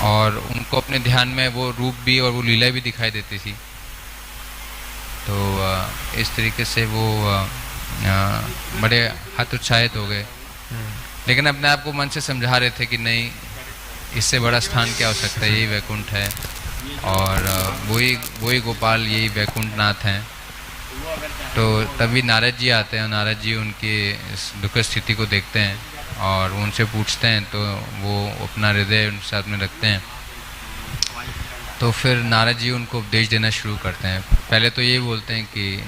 और उनको अपने ध्यान में वो रूप भी और वो लीला भी दिखाई देती थी। तो इस तरीके से वो बड़े हतोत्साहित हो गए, लेकिन अपने आप को मन से समझा रहे थे कि नहीं, इससे बड़ा स्थान क्या हो सकता है, यही वैकुंठ है और वही वही गोपाल, यही वैकुंठ नाथ हैं। तो तभी नारद जी आते हैं, नारद जी उनकी इस दुखद स्थिति को देखते हैं और उनसे पूछते हैं, तो वो अपना हृदय उनके साथ में रखते हैं। तो फिर नारद जी उनको उपदेश देना शुरू करते हैं। पहले तो ये बोलते हैं कि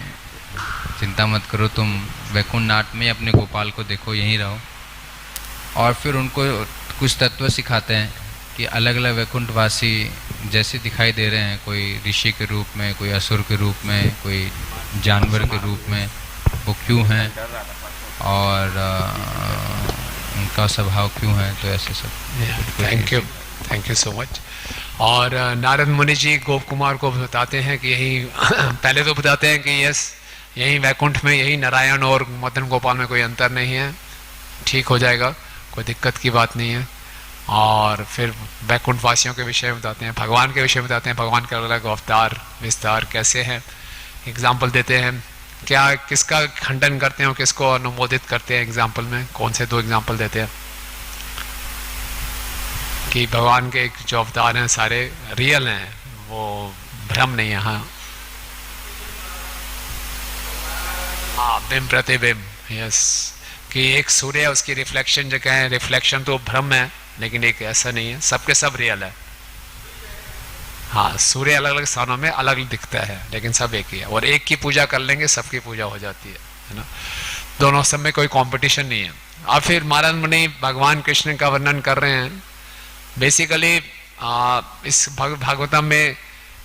चिंता मत करो, तुम वैकुंठ नाथ में अपने गोपाल को देखो, यहीं रहो। और फिर उनको कुछ तत्व सिखाते हैं कि अलग अलग वैकुंठवासी जैसे दिखाई दे रहे हैं, कोई ऋषि के रूप में, कोई असुर के रूप में, कोई जानवर के रूप में, वो क्यों हैं और उनका स्वभाव क्यों है, तो ऐसे सब। Thank you so much. और नारद मुनि जी गोप कुमार को बताते हैं कि यही पहले तो बताते हैं कि यस, यही वैकुंठ में यही नारायण और मदन गोपाल में कोई अंतर नहीं है, ठीक हो जाएगा, कोई दिक्कत की बात नहीं है। और फिर वैकुंठ वासियों के विषय में बताते हैं, भगवान के विषय में बताते हैं, भगवान के अलग अलग अवतार विस्तार कैसे हैं, एग्जाम्पल देते हैं, क्या किसका खंडन करते हैं और किसको अनुमोदित करते हैं। एग्जाम्पल में कौन से 2 एग्जाम्पल देते हैं कि भगवान के जो अवतार हैं सारे रियल हैं, वो भ्रम नहीं है। हाँ, बिंब प्रतिबिंब, यस, कि एक सूर्य है, उसकी रिफ्लेक्शन जो कहें, रिफ्लेक्शन तो भ्रम है, लेकिन एक ऐसा नहीं है, सबके सब रियल है। हाँ, सूर्य अलग अलग स्थानों में अलग दिखता है, लेकिन सब एक ही है। और एक की पूजा कर लेंगे, सबकी पूजा हो जाती है ना। दोनों सब में कोई कंपटीशन नहीं है। अब फिर महाराज मुनि भगवान कृष्ण का वर्णन कर रहे हैं। बेसिकली इस भागवतम में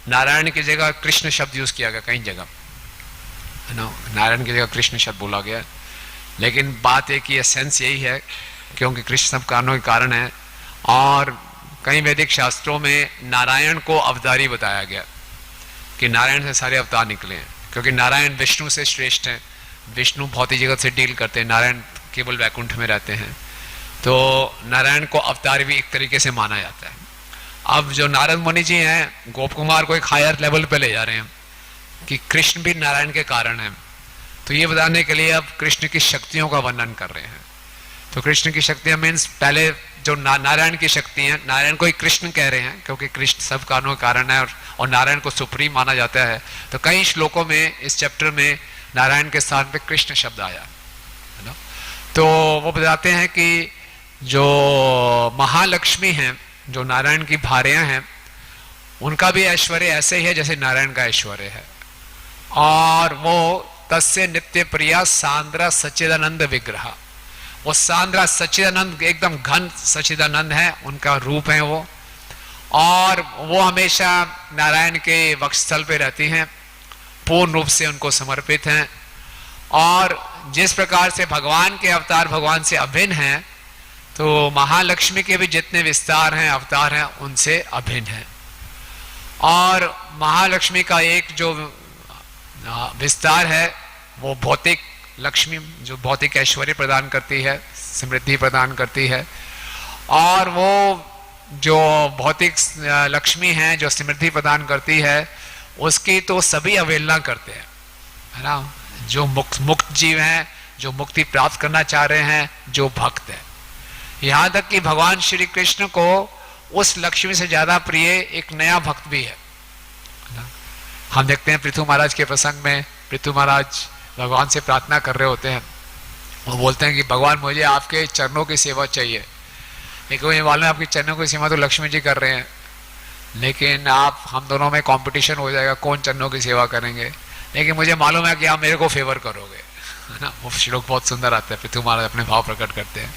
नारायण की जगह कृष्ण शब्द यूज किया गया कई जगह, है ना, नारायण की जगह कृष्ण शब्द बोला गया। लेकिन बात एक ही एसेंस यही है, क्योंकि कृष्ण सब कारणों के कारण है। और कई वैदिक शास्त्रों में नारायण को अवतारी बताया गया कि नारायण से सारे अवतार निकले हैं, क्योंकि नारायण विष्णु से श्रेष्ठ हैं। विष्णु भौतिक जगत से डील करते हैं, नारायण केवल वैकुंठ में रहते हैं। तो नारायण को अवतार भी एक तरीके से माना जाता है। अब जो नारद मुनि जी हैं, गोप कुमार को एक हायर लेवल पे ले जा रहे हैं कि कृष्ण भी नारायण के कारण हैं। तो ये बताने के लिए अब कृष्ण की शक्तियों का वर्णन कर रहे हैं। तो कृष्ण की शक्तियां मीन्स पहले जो नारायण की शक्ति है, नारायण को ही कृष्ण कह रहे हैं, क्योंकि कृष्ण सब कारणों का कारण है और नारायण को सुप्रीम माना जाता है। तो कई श्लोकों में इस चैप्टर में नारायण के स्थान पे कृष्ण शब्द आया है ना। तो वो बताते हैं कि जो महालक्ष्मी हैं, जो नारायण की भार्यां हैं, उनका भी ऐश्वर्य ऐसे ही है जैसे नारायण का ऐश्वर्य है। और वो तस्य नित्य प्रिया सांद्रा सच्चिदानंद विग्रह, वो सांद्रा सच्चिदानंद एकदम घन सच्चिदानंद है, उनका रूप है वो। और वो हमेशा नारायण के वक्षस्थल पे रहती हैं, पूर्ण रूप से उनको समर्पित हैं। और जिस प्रकार से भगवान के अवतार भगवान से अभिन्न हैं, तो महालक्ष्मी के भी जितने विस्तार हैं, अवतार हैं, उनसे अभिन्न हैं। और महालक्ष्मी का एक जो विस्तार है, वो भौतिक लक्ष्मी, जो भौतिक ऐश्वर्य प्रदान करती है, समृद्धि प्रदान करती है। और वो जो भौतिक लक्ष्मी है, जो समृद्धि प्रदान करती है, उसकी तो सभी अवहेलना करते हैं, है ना। जो मुक्त जीव हैं, जो मुक्ति प्राप्त करना चाह रहे हैं, जो भक्त है, यहां तक कि भगवान श्री कृष्ण को उस लक्ष्मी से ज्यादा प्रिय एक नया भक्त भी है। हम देखते हैं पृथु महाराज के प्रसंग में, पृथु महाराज भगवान से प्रार्थना कर रहे होते हैं। वो बोलते हैं कि भगवान मुझे आपके चरणों की सेवा चाहिए। लेकिन मुझे मालूम है आपकी चरणों की सेवा तो लक्ष्मी जी कर रहे हैं, लेकिन आप हम दोनों में कंपटीशन हो जाएगा कौन चरणों की सेवा करेंगे। लेकिन मुझे मालूम है कि आप मेरे को फेवर करोगे, है ना। वो श्लोक बहुत सुंदर आता है, पृथु महाराज अपने भाव प्रकट करते हैं।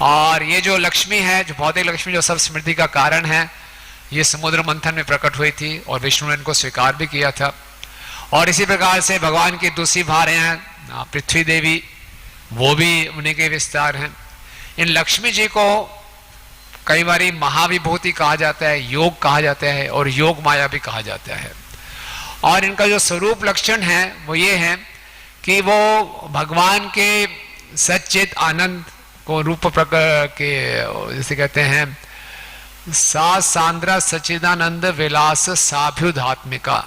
और ये जो लक्ष्मी है, जो भौतिक लक्ष्मी, जो सब समृद्धि का कारण है, ये समुद्र मंथन में प्रकट हुई थी और विष्णु ने इनको स्वीकार भी किया था। और इसी प्रकार से भगवान की दूसरी भार्यां हैं पृथ्वी देवी, वो भी उन्हीं के विस्तार हैं। इन लक्ष्मी जी को कई बार महाविभूति कहा जाता है, योग कहा जाता है और योग माया भी कहा जाता है। और इनका जो स्वरूप लक्षण है वो ये है कि वो भगवान के सच्चित आनंद को रूप प्रकट के, जैसे कहते हैं सा सांद्रा सच्चिदानंद विलास साभ्युधात्मिका,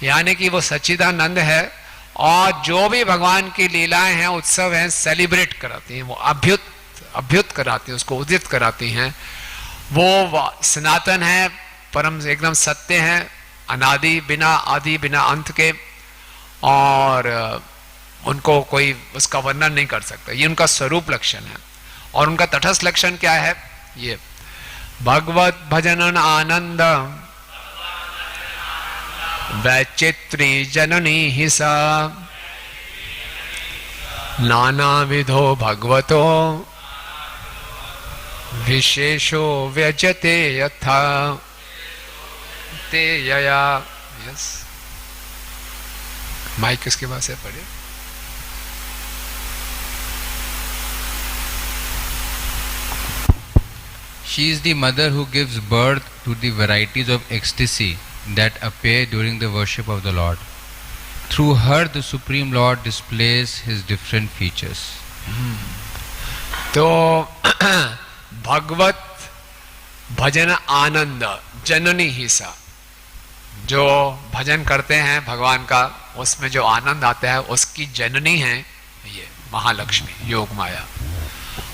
यानी कि वो सच्चिदानंद है और जो भी भगवान की लीलाएं हैं, उत्सव हैं, सेलिब्रेट कराती हैं, वो अभ्युत कराती हैं, उसको उदित कराती हैं। वो सनातन है, परम एकदम सत्य है, अनादि, बिना आदि बिना अंत के, और उनको कोई उसका वर्णन नहीं कर सकता। ये उनका स्वरूप लक्षण है। और उनका तटस्थ लक्षण क्या है? ये भगवत भजनन आनंद वैचित्री जननी ही सा, नाना विधो भगवतो विशेषो व्यजते यथा ते यया। यस, माइक किसके पास है? पढ़े। She is the mother who gives birth to the varieties of ecstasy that appear during the worship of the Lord. Through her, the Supreme Lord displays his different features. तो भगवत भजन आनंद जननी ही सा, जो भजन करते हैं भगवान का, उसमें जो आनंद आता है उसकी जननी है ये महालक्ष्मी योग माया।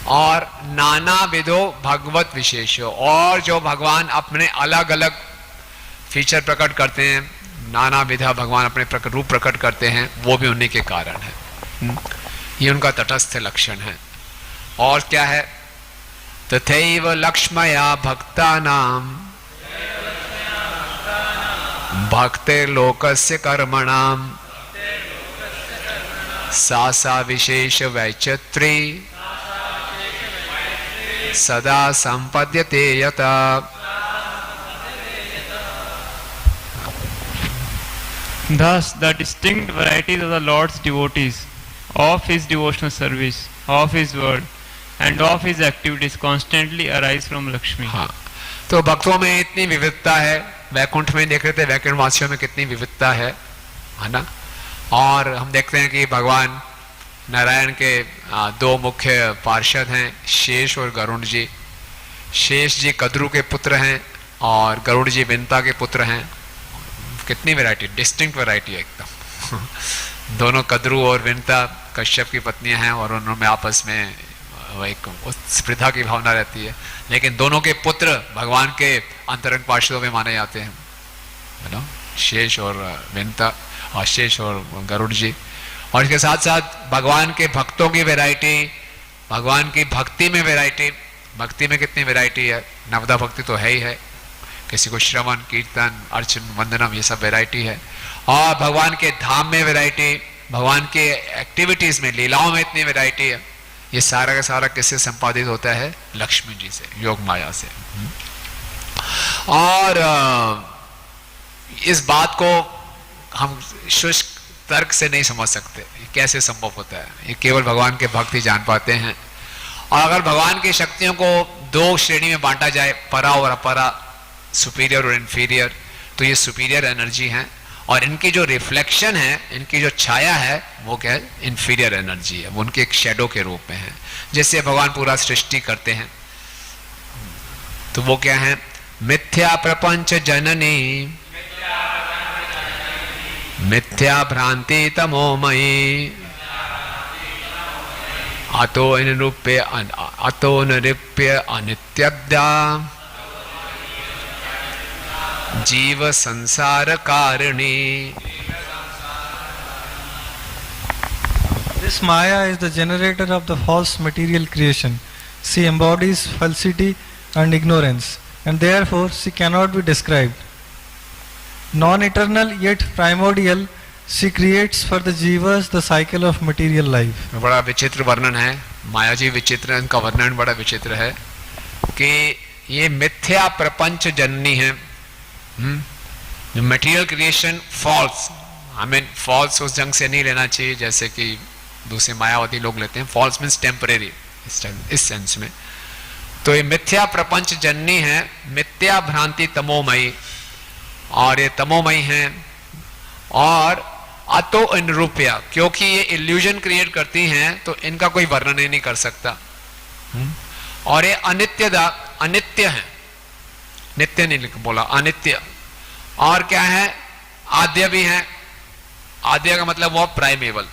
और नाना विधो भगवत विशेषो, और जो भगवान अपने अलग अलग फीचर प्रकट करते हैं, नाना विधा भगवान अपने रूप प्रकट करते हैं, वो भी उन्हीं के कारण है। ये उनका तटस्थ लक्षण है। और क्या है? तथैव लक्ष्मया भक्तानाम भक्ते लोकस्य कर्मणाम सा विशेष वैचित्री सदा संपद्यते यथा। Thus, the distinct varieties of the Lord's devotees, of his devotional service, of his word, and of his activities constantly arise from Lakshmi. हाँ, तो भक्तों में इतनी विविधता है। वैकुंठ में देख रहे थे, वैकुंठ वासियों में कितनी विविधता है ना। और हम देखते हैं कि भगवान नारायण के दो मुख्य पार्षद हैं, शेष और गरुड़ जी। शेष जी कद्रु के पुत्र हैं और गरुड़ जी विंता के पुत्र हैं। कितनी वैरायटी, डिस्टिंक्ट वैरायटी है एकदम। दोनों कद्रु और विंता कश्यप की पत्नियां हैं और उनमें आपस में एक स्पर्धा की भावना रहती है, लेकिन दोनों के पुत्र भगवान के अंतरंग पार्षदों में माने जाते हैं, है ना, शेष और विंता, और शेष और गरुड़ जी। और इसके साथ साथ भगवान के भक्तों की वैरायटी, भगवान की भक्ति में वैरायटी। भक्ति में कितनी वैरायटी है? नवदा भक्ति तो है ही है, किसी को श्रवण कीर्तन अर्चन वंदनम ये सब वैरायटी है। और भगवान के धाम में वैरायटी, भगवान के एक्टिविटीज में, लीलाओं में इतनी वैरायटी है। ये सारा का सारा किससे संपादित होता है? लक्ष्मी जी से, योग माया से। और इस बात को हम शुष्क तर्क से नहीं समझ सकते, ये कैसे संभव होता है। ये केवल भगवान के भक्त ही जान पाते हैं। और अगर भगवान की शक्तियों को दो श्रेणी में बांटा जाए, परा और अपरा, सुपीरियर और इन्फीरियर, तो ये सुपीरियर एनर्जी है। और इनकी जो रिफ्लेक्शन है, इनकी जो छाया है, वो क्या है? इन्फीरियर एनर्जी है। वो उनके एक शेडो के रूप में है, जिससे भगवान पूरा सृष्टि करते हैं। तो वो क्या है? मिथ्या प्रपंच जननी मिथ्या भ्रांति तमोमयी अतो निरूप्य अनित्यद्या जीव संसार कारिणी। This Maya is the generator of the false material creation. She embodies falsity and ignorance, and therefore she cannot be described. Non-eternal yet primordial, she creates for the jivas the cycle of material life. बड़ा विचित्र वर्णन है, माया जी विचित्र, इनका वर्णन बड़ा विचित्र है कि ये मिथ्या प्रपंच जननी है। Material creation false, I mean false उस जंग से नहीं लेना चाहिए जैसे कि दूसरे मायावादी लोग लेते हैं। फॉल्स मीन्स टेम्परेरी इस सेंस में। तो ये मिथ्या प्रपंच जननी है, मिथ्या भ्रांति तमोमयी, और ये तमोमयी हैं। और अतो अनुरूप्या, क्योंकि ये इल्यूजन क्रिएट करती हैं तो इनका कोई वर्णन ही नहीं कर सकता। और ये अनित्य है, नित्य नहीं बोला, अनित्य। और क्या है, आद्य भी है। आद्य का मतलब वो प्राइमेबल,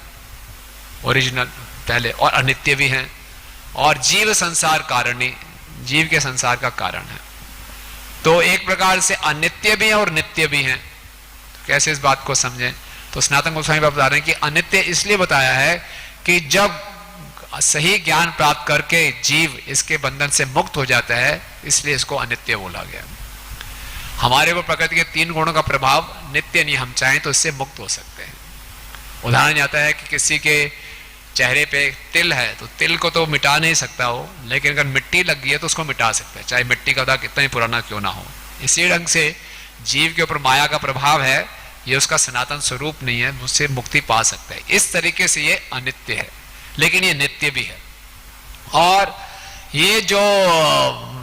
ओरिजिनल, पहले, और अनित्य भी है। और जीव संसार कारणी, जीव के संसार का कारण है। तो एक प्रकार से अनित्य भी है और नित्य भी है। तो कैसे इस बात को समझें? तो सनातन गोस्वामी बाबा बता रहे हैं कि अनित्य इसलिए बताया है कि जब सही ज्ञान प्राप्त करके जीव इसके बंधन से मुक्त हो जाता है, इसलिए इसको अनित्य बोला गया। हमारे ऊपर प्रकृति के 3 गुणों का प्रभाव नित्य नहीं, हम चाहें तो इससे मुक्त हो सकते हैं। उदाहरण आता है कि किसी के चेहरे पे तिल है, तो तिल को तो मिटा नहीं सकता हो, लेकिन अगर मिट्टी लग गई है तो उसको मिटा सकता है, चाहे मिट्टी का दाग कितना ही पुराना क्यों ना हो। इसी ढंग से जीव के ऊपर माया का प्रभाव है, ये उसका सनातन स्वरूप नहीं है, उससे मुक्ति पा सकता है। इस तरीके से ये अनित्य है, लेकिन ये नित्य भी है। और ये जो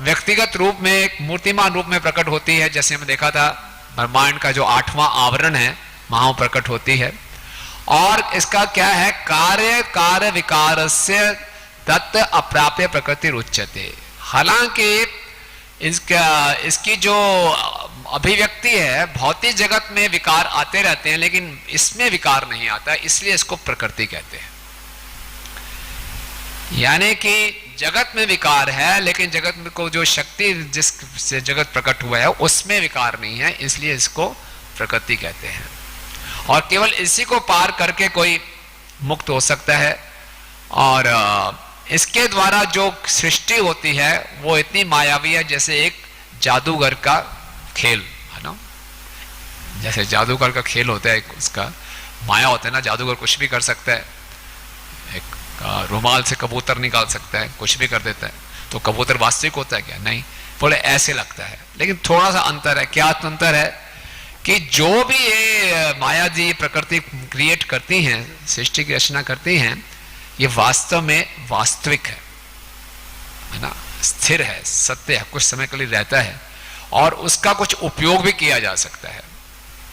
व्यक्तिगत रूप में, एक मूर्तिमान रूप में प्रकट होती है, जैसे हमने देखा था ब्रह्मांड का जो 8वां आवरण है वहां प्रकट होती है। और इसका क्या है, कार्य कार्य विकार से तत्व अप्राप्य प्रकृति रुच्यते। हालांकि इसकी जो अभिव्यक्ति है, भौतिक जगत में विकार आते रहते हैं, लेकिन इसमें विकार नहीं आता, इसलिए इसको प्रकृति कहते हैं। यानी कि जगत में विकार है, लेकिन जगत में को जो शक्ति जिससे जगत प्रकट हुआ है उसमें विकार नहीं है, इसलिए इसको प्रकृति कहते हैं। और केवल इसी को पार करके कोई मुक्त हो सकता है। और इसके द्वारा जो सृष्टि होती है वो इतनी मायावी है, जैसे एक जादूगर का खेल है ना। जैसे जादूगर का खेल होता है, उसका माया होता है ना, जादूगर कुछ भी कर सकता है, एक रुमाल से कबूतर निकाल सकता है, कुछ भी कर देता है। तो कबूतर वास्तविक होता है क्या? नहीं, बोले ऐसे लगता है। लेकिन थोड़ा सा अंतर है। क्या अंतर है कि जो भी ये माया जी प्रकृति क्रिएट करती हैं, सृष्टि की रचना करती हैं, ये वास्तव में वास्तविक है ना, स्थिर है, सत्य है, कुछ समय के लिए रहता है और उसका कुछ उपयोग भी किया जा सकता है।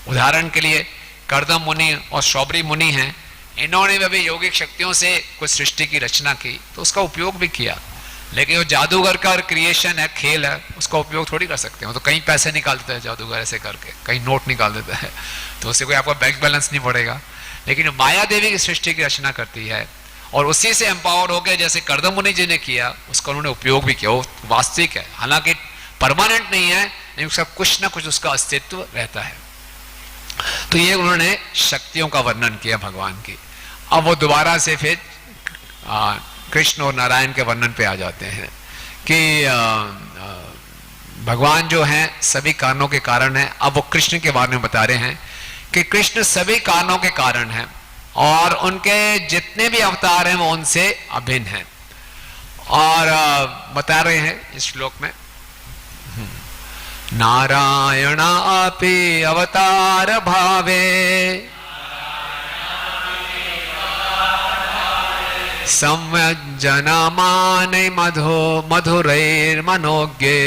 उदाहरण के लिए कर्दम मुनि और शौबरी मुनि हैं, इन्होंने भी यौगिक शक्तियों से कुछ सृष्टि की रचना की, तो उसका उपयोग भी किया। लेकिन वो जादूगर का क्रिएशन है, खेल है, उसका उपयोग थोड़ी कर सकते हैं। तो कहीं पैसे निकाल देता है जादूगर ऐसे करके, कहीं नोट निकाल देता है, तो उससे कोई आपका बैंक बैलेंस नहीं बढ़ेगा। लेकिन माया देवी की सृष्टि की रचना करती है और उसी से एम्पावर हो गए, जैसे कर्दम मुनि जी ने किया, उसका उन्होंने उपयोग भी किया। वो वास्तविक है, हालांकि परमानेंट नहीं है, लेकिन उसका कुछ ना कुछ उसका अस्तित्व रहता है। तो ये उन्होंने शक्तियों का वर्णन किया भगवान की। अब वो दोबारा से फिर कृष्ण और नारायण के वर्णन पे आ जाते हैं कि भगवान जो हैं सभी कारणों के कारण हैं। अब वो कृष्ण के बारे में बता रहे हैं कि कृष्ण सभी कारणों के कारण हैं और उनके जितने भी अवतार हैं वो उनसे अभिन्न हैं। और बता रहे हैं इस श्लोक में, नारायणापि अवतार भावे संयजनमाने मधुरैर्मनोज्ञे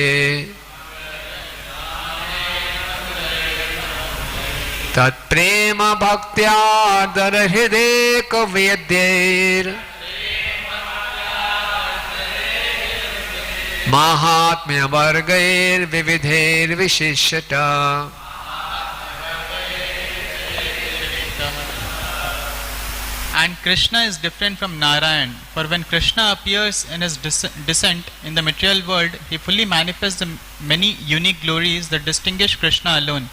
तत्प्रेम भक्त्या दरहृदेक वेद्यैर् महात्म्य वर्गैर्विविधैर्विशिष्यता। And Krishna is different from Narayan, for when Krishna appears in his descent in the material world, he fully manifests the many unique glories that distinguish Krishna alone,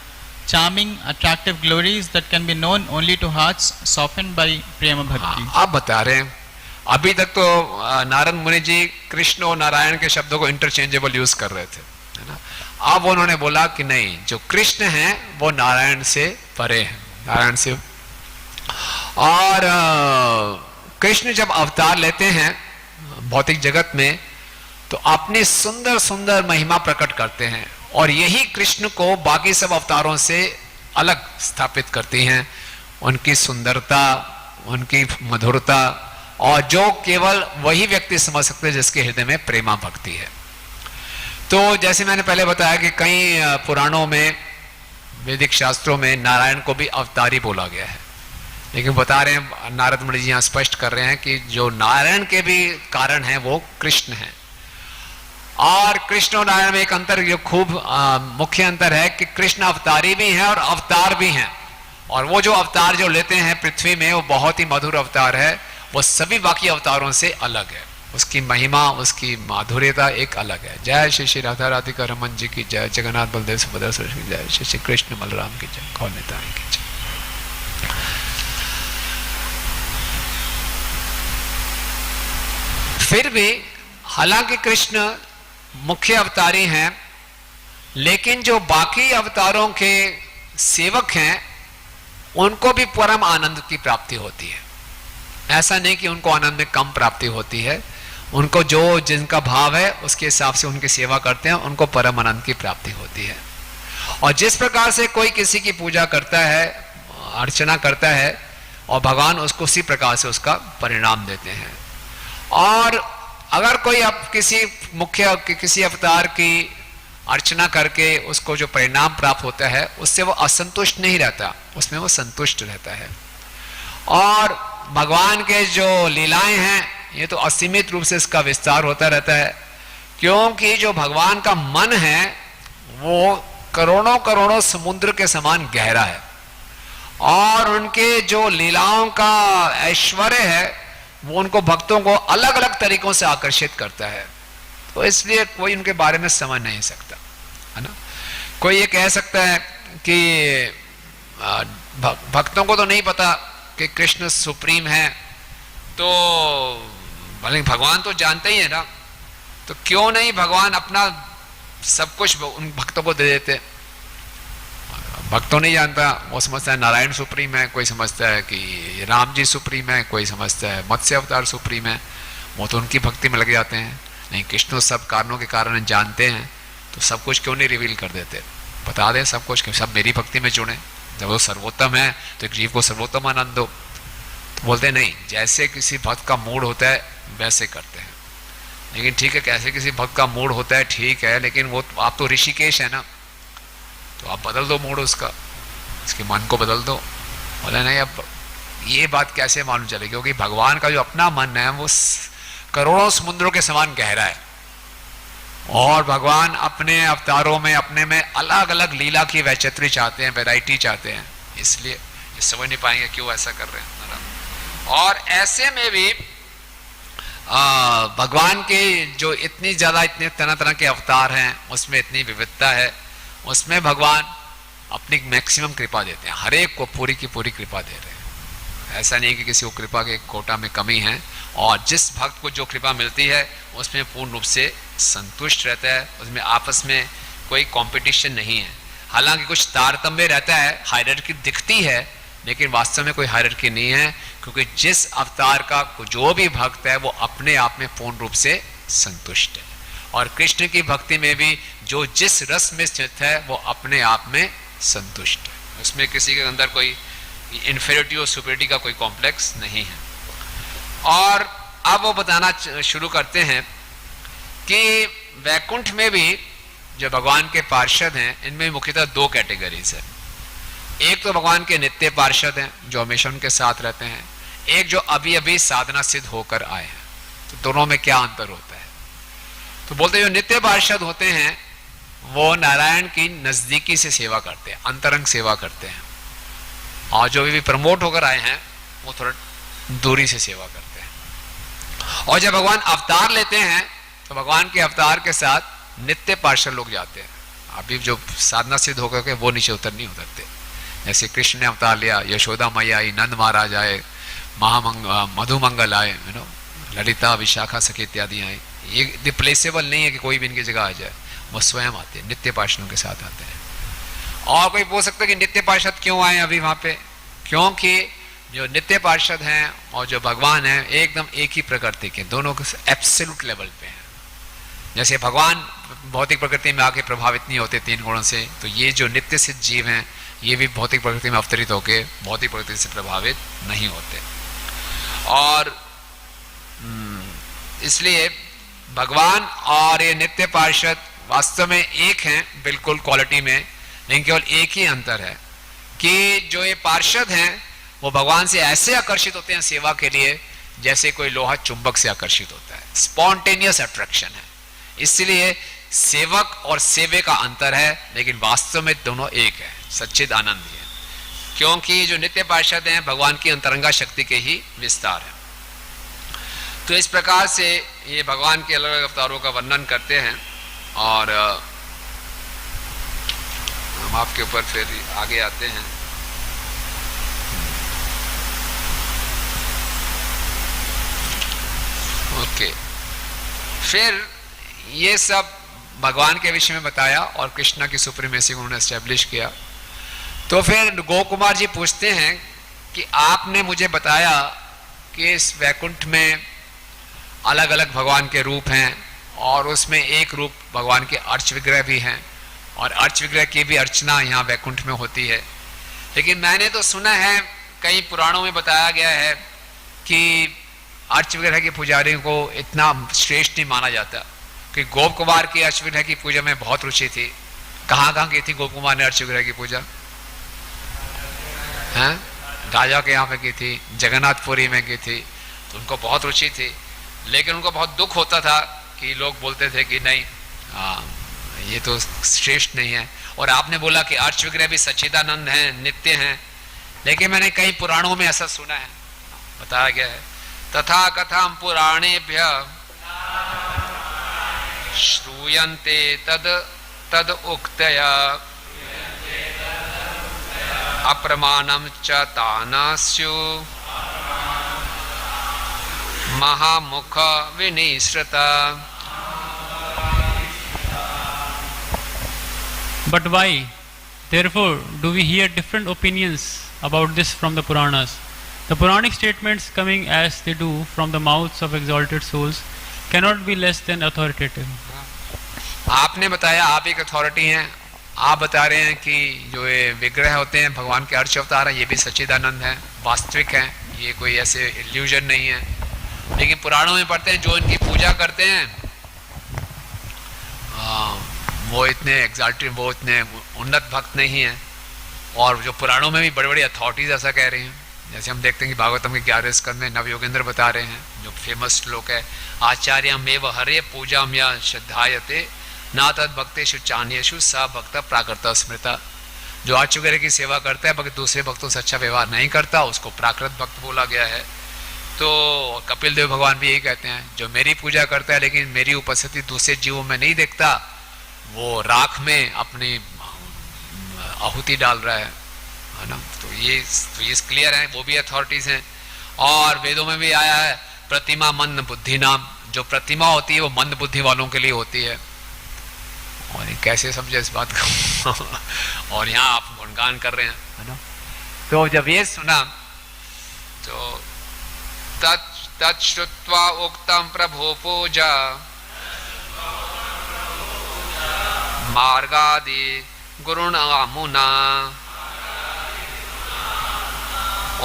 charming, attractive glories that can be known only to hearts softened by prema bhakti. आप बता रहे हैं, अभी तक तो नारद मुनि जी कृष्ण और नारायण के शब्दों को इंटरचेंजेबल यूज कर रहे थे, है ना। अब उन्होंने बोला कि नहीं, जो कृष्ण हैं वो नारायण से परे हैं, नारायण से। और कृष्ण जब अवतार लेते हैं भौतिक जगत में तो अपनी सुंदर सुंदर महिमा प्रकट करते हैं और यही कृष्ण को बाकी सब अवतारों से अलग स्थापित करती हैं। उनकी सुंदरता, उनकी मधुरता, और जो केवल वही व्यक्ति समझ सकते हैं जिसके हृदय में प्रेमा भक्ति है। तो जैसे मैंने पहले बताया कि कई पुराणों में, वैदिक शास्त्रों में नारायण को भी अवतारी बोला गया है, लेकिन बता रहे हैं नारद मुनि जी यहाँ स्पष्ट कर रहे हैं कि जो नारायण के भी कारण हैं वो कृष्ण हैं। और कृष्ण और नारायण में एक अंतर जो खूब मुख्य अंतर है कि कृष्ण अवतारी भी हैं और अवतार भी हैं, और वो जो अवतार जो लेते हैं पृथ्वी में वो बहुत ही मधुर अवतार है, वो सभी बाकी अवतारों से अलग है, उसकी महिमा उसकी माधुर्यता एक अलग है। जय श्री श्री राधा राधिका रमन जी की जय, जगन्नाथ बलदेव सुभद्रा की जय, श्री श्री कृष्ण बलराम की जय, कौन नेता की जय। फिर भी हालांकि कृष्ण मुख्य अवतारी हैं, लेकिन जो बाकी अवतारों के सेवक हैं उनको भी परम आनंद की प्राप्ति होती है। ऐसा नहीं कि उनको आनंद में कम प्राप्ति होती है, उनको जो जिनका भाव है उसके हिसाब से उनकी सेवा करते हैं, उनको परम आनंद की प्राप्ति होती है। और जिस प्रकार से कोई किसी की पूजा करता है, अर्चना करता है, और भगवान उसको उसी प्रकार से उसका परिणाम देते हैं। और अगर कोई अब किसी अवतार की अर्चना करके उसको जो परिणाम प्राप्त होता है उससे वो असंतुष्ट नहीं रहता, उसमें वो संतुष्ट रहता है। और भगवान के जो लीलाएं हैं ये तो असीमित रूप से इसका विस्तार होता रहता है, क्योंकि जो भगवान का मन है वो करोड़ों करोड़ों समुद्र के समान गहरा है, और उनके जो लीलाओं का ऐश्वर्य है वो उनको भक्तों को अलग अलग तरीकों से आकर्षित करता है। तो इसलिए कोई उनके बारे में समझ नहीं सकता, है ना। कोई ये कह सकता है कि भक्तों को तो नहीं पता कि कृष्ण सुप्रीम है, तो भले भगवान तो जानते ही है ना, तो क्यों नहीं भगवान अपना सब कुछ उन भक्तों को दे देते। भक्तों नहीं जानता, वो समझता है नारायण सुप्रीम है, कोई समझता है कि राम जी सुप्रीम है, कोई समझता है मत्स्य अवतार सुप्रीम है, वो तो उनकी भक्ति में लग जाते हैं। नहीं, कृष्ण सब कारणों के कारण जानते हैं, तो सब कुछ क्यों नहीं रिवील कर देते, बता दें सब कुछ कि सब मेरी भक्ति में जुड़े। जब वो सर्वोत्तम है तो एक जीव को सर्वोत्तम आनंद दो। तो बोलते नहीं, जैसे किसी भक्त का मूड होता है वैसे करते हैं। लेकिन ठीक है, कैसे किसी भक्त का मूड होता है ठीक है, लेकिन वो आप तो ऋषिकेश है ना, तो आप बदल दो मूड उसका, उसके मन को बदल दो। बोले नहीं, अब ये बात कैसे मालूम चलेगी, क्योंकि भगवान का जो अपना मन है वो करोड़ों समुद्रों के समान गहरा है, और भगवान अपने अवतारों में अपने में अलग अलग लीला की वैचित्री चाहते हैं, वैरायटी चाहते हैं, इसलिए ये समझ नहीं पाएंगे क्यों ऐसा कर रहे हैं। और ऐसे में भी भगवान के जो इतनी ज्यादा इतने तरह तरह के अवतार हैं, उसमें इतनी विविधता है, उसमें भगवान अपनी मैक्सिमम कृपा देते हैं, हर एक को पूरी की पूरी कृपा दे रहे हैं। ऐसा नहीं कि किसी को कृपा के कोटा में कमी है, और जिस भक्त को जो कृपा मिलती है उसमें पूर्ण रूप से संतुष्ट रहता है, उसमें आपस में कोई कंपटीशन नहीं है। हालांकि कुछ तारतम्य रहता है, हायरार्की दिखती है, लेकिन वास्तव में कोई हायरार्की नहीं है, क्योंकि जिस अवतार का जो भी भक्त है वो अपने आप में पूर्ण रूप से संतुष्ट है। और कृष्ण की भक्ति में भी जो जिस रस में स्थित है वो अपने आप में संतुष्ट है, उसमें किसी के अंदर कोई इन्फीरियरिटी और सुपीरियरिटी का कोई कॉम्प्लेक्स नहीं है। और अब वो बताना शुरू करते हैं कि वैकुंठ में भी जो भगवान के पार्षद हैं, इनमें मुख्यतः दो कैटेगरीज है। एक तो भगवान के नित्य पार्षद हैं जो हमेशा उनके साथ रहते हैं, एक जो अभी अभी साधना सिद्ध होकर आए हैं। तो दोनों में क्या अंतर होता है? तो बोलते हैं जो नित्य पार्षद होते हैं वो नारायण की नजदीकी से सेवा करते हैं, अंतरंग सेवा करते हैं, और जो भी प्रमोट होकर आए हैं वो थोड़ा दूरी से सेवा करते हैं। और जब भगवान अवतार लेते हैं तो भगवान के अवतार के साथ नित्य पार्षद लोग जाते हैं, अभी जो साधना सिद्ध होकर के वो नीचे नहीं उतरते। जैसे कृष्ण ने अवतार लिया, यशोदा मैया आई, नंद महाराज आए, मधुमंगल आए, ललिता विशाखा सखी इत्यादि आए। ये रिप्लेसेबल नहीं है कि कोई भी इनकी जगह आ जाए, वो स्वयं आते हैं, नित्य पार्षदों के साथ आते हैं। और कोई बोल सकता है कि नित्य पार्षद क्यों आए अभी वहां पे? क्योंकि जो नित्य पार्षद हैं और जो भगवान हैं एकदम एक ही प्रकृति के, दोनों एब्सोल्यूट लेवल पे हैं। जैसे भगवान भौतिक प्रकृति में आके प्रभावित नहीं होते तीन गुणों से, तो ये जो नित्य सिद्ध जीव हैं ये भी भौतिक प्रकृति में अवतरित होकर भौतिक प्रकृति से प्रभावित नहीं होते। और इसलिए भगवान और ये नित्य पार्षद वास्तव में एक हैं बिल्कुल क्वालिटी में, लेकिन केवल एक ही अंतर है कि जो ये पार्षद हैं वो भगवान से ऐसे आकर्षित होते हैं सेवा के लिए जैसे कोई लोहा चुंबक से आकर्षित होता है, स्पॉन्टेनियस अट्रैक्शन है। इसलिए सेवक और सेवे का अंतर है, लेकिन वास्तव में दोनों एक है, सच्चिद आनंद ही है, क्योंकि जो नित्य पार्षद हैं भगवान की अंतरंगा शक्ति के ही विस्तार है। तो इस प्रकार से ये भगवान के अलग अलग अवतारों का वर्णन करते हैं। और हम आपके ऊपर फिर आगे आते हैं। ओके, फिर ये सब भगवान के विषय में बताया और कृष्णा की सुप्रीमेसी को उन्होंने एस्टेब्लिश किया। तो फिर गोकुमार जी पूछते हैं कि आपने मुझे बताया कि इस वैकुंठ में अलग अलग भगवान के रूप हैं और उसमें एक रूप भगवान के अर्च विग्रह भी हैं और अर्च विग्रह की भी अर्चना यहाँ वैकुंठ में होती है, लेकिन मैंने तो सुना है कई पुराणों में बताया गया है कि अर्च विग्रह के पुजारियों को इतना श्रेष्ठ नहीं माना जाता, कि गोप कुमार की अर्च विग्रह की पूजा में बहुत रुचि थी। कहाँ कहाँ की थी गोप कुमार ने अर्च विग्रह की पूजा? हैं, राजा के यहाँ पे की थी, जगन्नाथपुरी में की थी, तो उनको बहुत रुचि थी, लेकिन उनको बहुत दुख होता था कि लोग बोलते थे कि नहीं ये तो श्रेष्ठ नहीं है। और आपने बोला कि अर्च विग्रह भी सच्चिदानंद हैं, नित्य हैं, लेकिन मैंने कई पुराणों में ऐसा सुना है, बताया गया है, तथा कथम पुराणेभ्य श्रूयन्ते तद तद उक्तया अप्रमाणम च तानास्यु महामुख विनिश्रता। But why? Therefore, do we hear different opinions about this from the Puranas? The Puranic statements coming as they do from the mouths of exalted souls cannot be less than authoritative. आपने बताया आप एक authority हैं, आप बता रहे हैं कि जो ये विग्रह होते हैं भगवान के अर्च अवतार हैं, ये भी सच्चिदानंद हैं, वास्तविक हैं, ये कोई ऐसे इल्यूजन नहीं है। लेकिन पुराणों में पढ़ते हैं जो इनकी पूजा करते हैं वो इतने एग्जाल्टेड, वो इतने उन्नत भक्त नहीं हैं। और जो पुराणों में भी बड़ी बड़ी अथॉरिटीज ऐसा कह रही हैं, जैसे हम देखते हैं कि भागवतम के 11वें स्कंद में नवयोगेंद्र बता रहे हैं, जो फेमस श्लोक है, आचार्यमेव हरे पूजाम या श्रद्धायते ना तद भक्तेषु चान्येषु स भक्त प्राकृत स्मृता। जो अर्च वगैरह की सेवा करता है बाकी दूसरे भक्तों से अच्छा व्यवहार नहीं करता, उसको प्राकृत भक्त बोला गया है। तो कपिल देव भगवान भी यही कहते हैं, जो मेरी पूजा करता है लेकिन मेरी उपस्थिति दूसरे जीवों में नहीं देखता, वो राख में अपनी आहुति डाल रहा है ना। तो ये क्लियर है, वो भी अथॉरिटीज हैं। और वेदों में भी आया है प्रतिमा मंद बुद्धि नाम, जो प्रतिमा होती है वो मंद बुद्धि वालों के लिए होती है। और ये कैसे समझे इस बात को और यहाँ आप गुणगान कर रहे हैं, है ना। तो जब ये सुना तो तच्छ्रुत्वा उक्तम प्रभो पूजा मार्गादि गुरुणामुना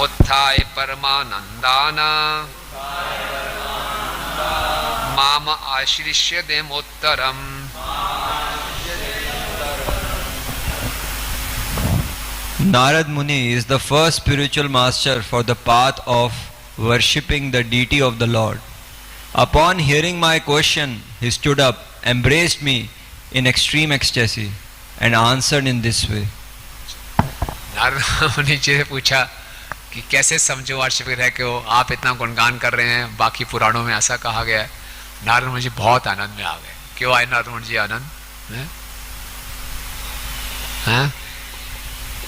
उत्थाय परमानंदाना माम आश्रिष्य देमोत्तरम। Narad Muni is the first spiritual master for the path of worshipping the deity of the Lord. Upon hearing my question, he stood up, embraced me in extreme ecstasy, and answered in this way. Narad मुनि जी से पूछा कि कैसे समझो urge विग्रह को, आप इतना गुणगान कर रहे हैं, बाकी पुराणों में ऐसा कहा गया है। नारद मुनि जी बहुत आनंद में आ गए। क्यों आए नारद मुनि जी आनंद में?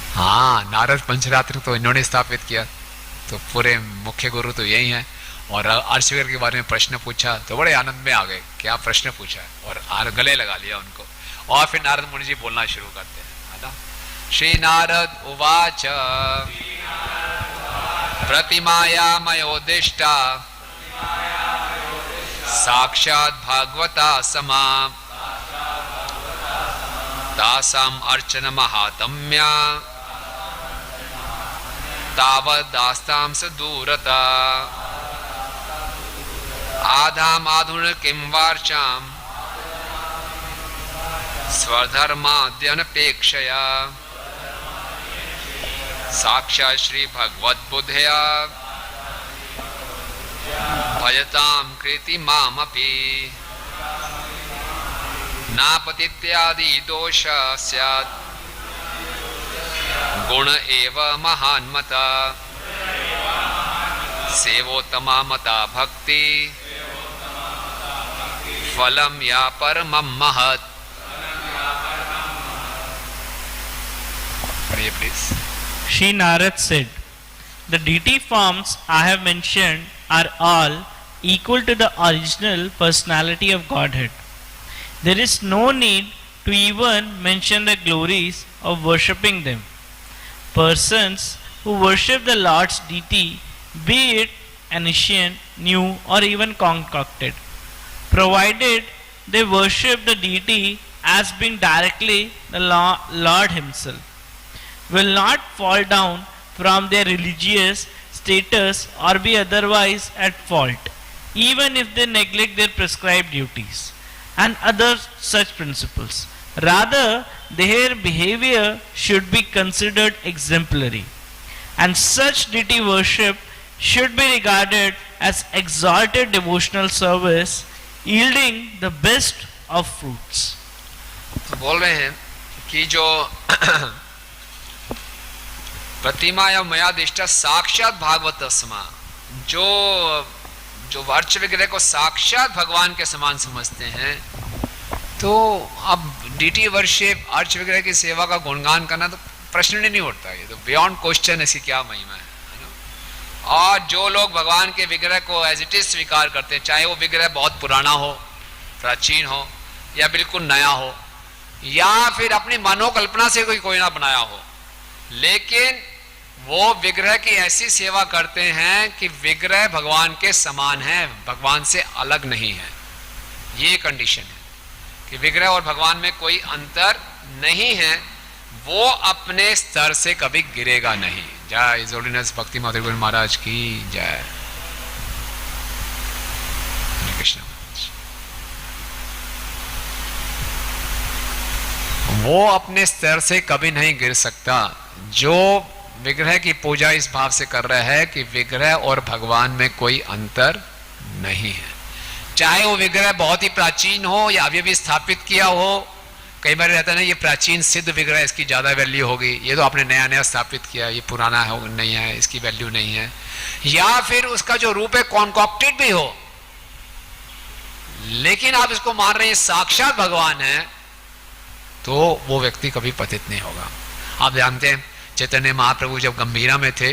हाँ, नारद पंचरात्र तो इन्होंने स्थापित किया, तो पूरे मुख्य गुरु तो यही हैं। और अर्च विग्रह के बारे में प्रश्न पूछा तो बड़े आनंद में आ गए, क्या प्रश्न पूछा, और गले लगा लिया उनको। और फिर नारद मुनि जी बोलना शुरू करते हैं, है ना। श्री नारद उवाच प्रतिमाया मयोदिष्टा साक्षात् भागवता समा तासाम अर्चन महात्म्या तावदास्तां स दूरता आधाम आधुन किं वार्चाम स्वधर्माद्यनपेक्षया साक्षात् श्री भगवत बुद्धया भजतां कृति मामपि। नापतित्यादि दोष स्यात् गुण एव महान्मता सेवोत्तमा मता भक्ति फलम या परमं महत्। पढ़िए please. Shri Narad said, the deity forms I have mentioned are all equal to the original personality of Godhead. There is no need to even mention the glories of worshipping them. Persons who worship the Lord's deity, be it ancient, new, or even concocted, provided they worship the deity as being directly the Lord Himself, will not fall down from their religious status or be otherwise at fault, even if they neglect their prescribed duties and other such principles. Rather, their behavior should be considered exemplary, and such deity worship should be regarded as exalted devotional service, yielding the best of fruits. तो बोल रहे हैं कि जो प्रतिमा या मयादिष्टा साक्षात भागवत समा, जो वर्च विग्रह को साक्षात भगवान के समान समझते हैं, तो अब डीटी वर्शिप अर्च विग्रह की सेवा का गुणगान करना तो प्रश्न ही नहीं उठता। ये तो बियॉन्ड क्वेश्चन, ऐसी क्या महिमा है ना। और जो लोग भगवान के विग्रह को एज इट इज स्वीकार करते हैं, चाहे वो विग्रह बहुत पुराना हो, प्राचीन हो, या बिल्कुल नया हो, या फिर अपनी मनोकल्पना से कोई ना बनाया हो, लेकिन वो विग्रह की ऐसी सेवा करते हैं कि विग्रह भगवान के समान है, भगवान से अलग नहीं है। ये कंडीशन है कि विग्रह और भगवान में कोई अंतर नहीं है, वो अपने स्तर से कभी गिरेगा नहीं। जय हिज होलीनेस भक्ति माधुरी गुरु महाराज की जय। कृष्ण। वो अपने स्तर से कभी नहीं गिर सकता। जो विग्रह की पूजा इस भाव से कर रहा है कि विग्रह और भगवान में कोई अंतर नहीं है, चाहे वो विग्रह बहुत ही प्राचीन हो या अभी भी स्थापित किया हो। कई बार रहता है ना, ये प्राचीन सिद्ध विग्रह, इसकी ज्यादा वैल्यू होगी, ये तो आपने नया नया स्थापित किया, ये पुराना है नहीं है, इसकी वैल्यू नहीं है। या फिर उसका जो रूप है कॉन्कॉक्टेड भी हो, लेकिन आप इसको मान रहे हैं साक्षात भगवान है, तो वो व्यक्ति कभी पतित नहीं होगा। आप जानते हैं चैतन्य महाप्रभु जब गंभीरा में थे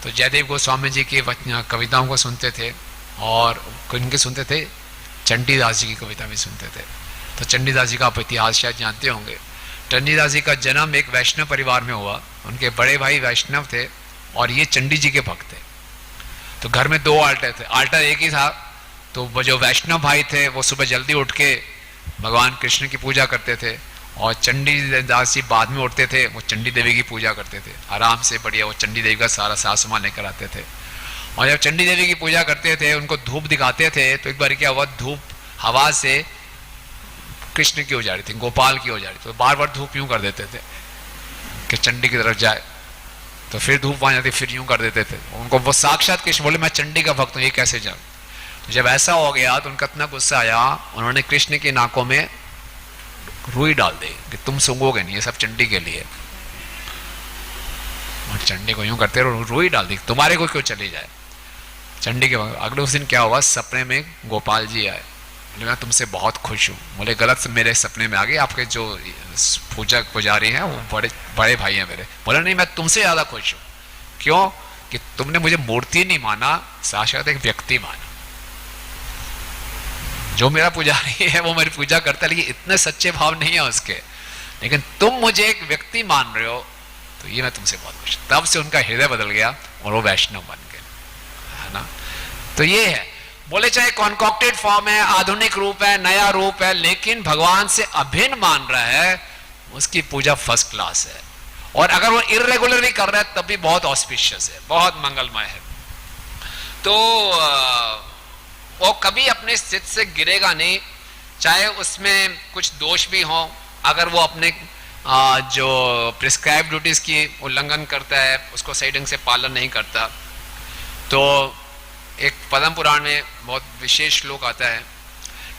तो जयदेव गोस्वामी जी की कविताओं को सुनते थे, और किनके सुनते थे? चंडीदास जी की कविता भी सुनते थे। तो चंडीदास जी का आप इतिहास शायद जानते होंगे। चंडीदास जी का जन्म एक वैष्णव परिवार में हुआ। उनके बड़े भाई वैष्णव थे और ये चंडी जी के भक्त थे। तो घर में दो आल्टर थे, आल्टर एक ही था। तो वो जो वैष्णव भाई थे वो सुबह जल्दी उठ के भगवान कृष्ण की पूजा करते थे, और चंडी दास जी बाद में उठते थे, वो चंडी देवी की पूजा करते थे आराम से बढ़िया। वो चंडी देवी का सारा साज सामान लेकर आते थे, और जब चंडी देवी की पूजा करते थे उनको धूप दिखाते थे। तो एक बार क्या हुआ, धूप हवा से कृष्ण की हो जा रही थी, गोपाल की हो जा रही थी, तो बार बार धूप यूं कर देते थे कि चंडी की तरफ जाए, तो फिर धूप वहां जाती, फिर यूं कर देते थे। उनको वो साक्षात कृष्ण बोले मैं चंडी का भक्त हूं, ये कैसे जाऊं। तो जब ऐसा हो गया तो उनका इतना गुस्सा आया, उन्होंने कृष्ण की नाकों में रुई डाल दी कि तुम सूंघोगे नहीं, ये सब चंडी के लिए। और चंडी को यूं करते रहो, रुई डाल दी, तुम्हारे को क्यों चली जाए चंडी के। अगले उस दिन क्या हुआ, सपने में गोपाल जी आए, बोले मैं तुमसे बहुत खुश हूँ। बोले गलत से मेरे सपने में आ गए, आपके जो पूजा पुजारी हैं वो बड़े भाई हैं मेरे। बोला नहीं, मैं तुमसे ज्यादा खुश हूँ। क्यों? कि तुमने मुझे मूर्ति नहीं माना, साक्षात एक व्यक्ति माना। जो मेरा पुजारी है वो मेरी पूजा करता है, लेकिन इतने सच्चे भाव नहीं है उसके, लेकिन तुम मुझे एक व्यक्ति मान रहे हो, तो ये मैं तुमसे बहुत खुश। तब से उनका हृदय बदल गया और वो वैष्णव बन गए, है ना। तो ये है, बोले चाहे कॉन्कॉक्टेड फॉर्म है, आधुनिक रूप है, नया रूप है, लेकिन भगवान से अभिन्न मान रहा है, उसकी पूजा फर्स्ट क्लास है। और अगर वो इरेगुलरली कर रहा है तब भी बहुत ऑस्पिशियस है, बहुत मंगलमय है। तो वो कभी अपने स्थिति से गिरेगा नहीं, चाहे उसमें कुछ दोष भी हो। अगर वो अपने जो प्रिस्क्राइब ड्यूटीज की उल्लंघन करता है, उसको सही ढंग से पालन नहीं करता, तो एक पद्म पुराण में बहुत विशेष श्लोक आता है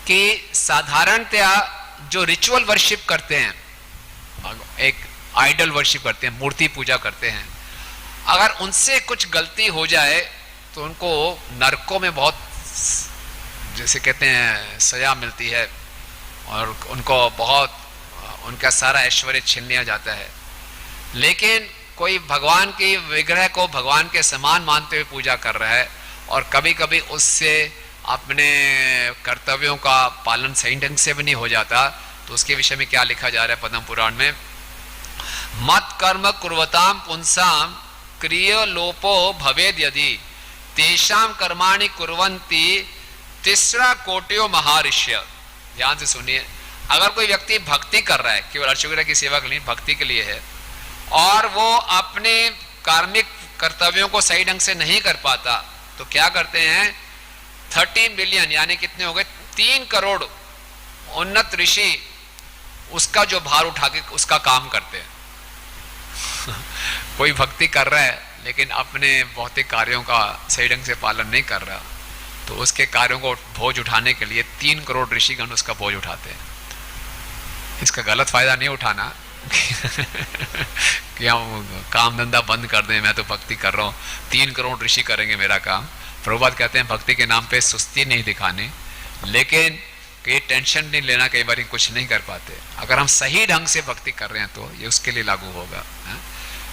कि साधारणतया जो रिचुअल वर्शिप करते हैं, एक आइडल वर्शिप करते हैं, मूर्ति पूजा करते हैं, अगर उनसे कुछ गलती हो जाए तो उनको नरकों में बहुत, जैसे कहते हैं, सजा मिलती है और उनको बहुत, उनका सारा ऐश्वर्य छीन लिया जाता है। लेकिन कोई भगवान की विग्रह को भगवान के समान मानते हुए पूजा कर रहा है और कभी कभी उससे अपने कर्तव्यों का पालन सही ढंग से भी नहीं हो जाता, तो उसके विषय में क्या लिखा जा रहा है पद्म पुराण में? मत कर्म कुर्वताम पुंसाम क्रिय लोपो भवेद यदि तेषाम कर्माणि कुर्वन्ति तीसरा कोटियो महर्षि। ध्यान से सुनिए, अगर कोई व्यक्ति भक्ति कर रहा है, केवल अर्च विग्रह की सेवा के लिए, भक्ति के लिए है, और वो अपने कार्मिक कर्तव्यों को सही ढंग से नहीं कर पाता, तो क्या करते हैं? 30 मिलियन यानी कितने हो गए? 3 करोड़ उन्नत ऋषि उसका जो भार उठा के उसका काम करते हैं। कोई भक्ति कर रहा है लेकिन अपने भौतिक कार्यों का सही ढंग से पालन नहीं कर रहा, तो उसके कार्यों को बोझ उठाने के लिए 3 करोड़ ऋषिगण उसका बोझ उठाते हैं। इसका गलत फायदा नहीं उठाना कि हम काम धंधा बंद कर दें, मैं तो भक्ति कर रहा हूँ, 3 करोड़ ऋषि करेंगे मेरा काम। प्रभुपाद कहते हैं भक्ति के नाम पे सुस्ती नहीं दिखानी, लेकिन ये टेंशन नहीं लेना, कई बार कुछ नहीं कर पाते। अगर हम सही ढंग से भक्ति कर रहे हैं तो ये उसके लिए लागू होगा।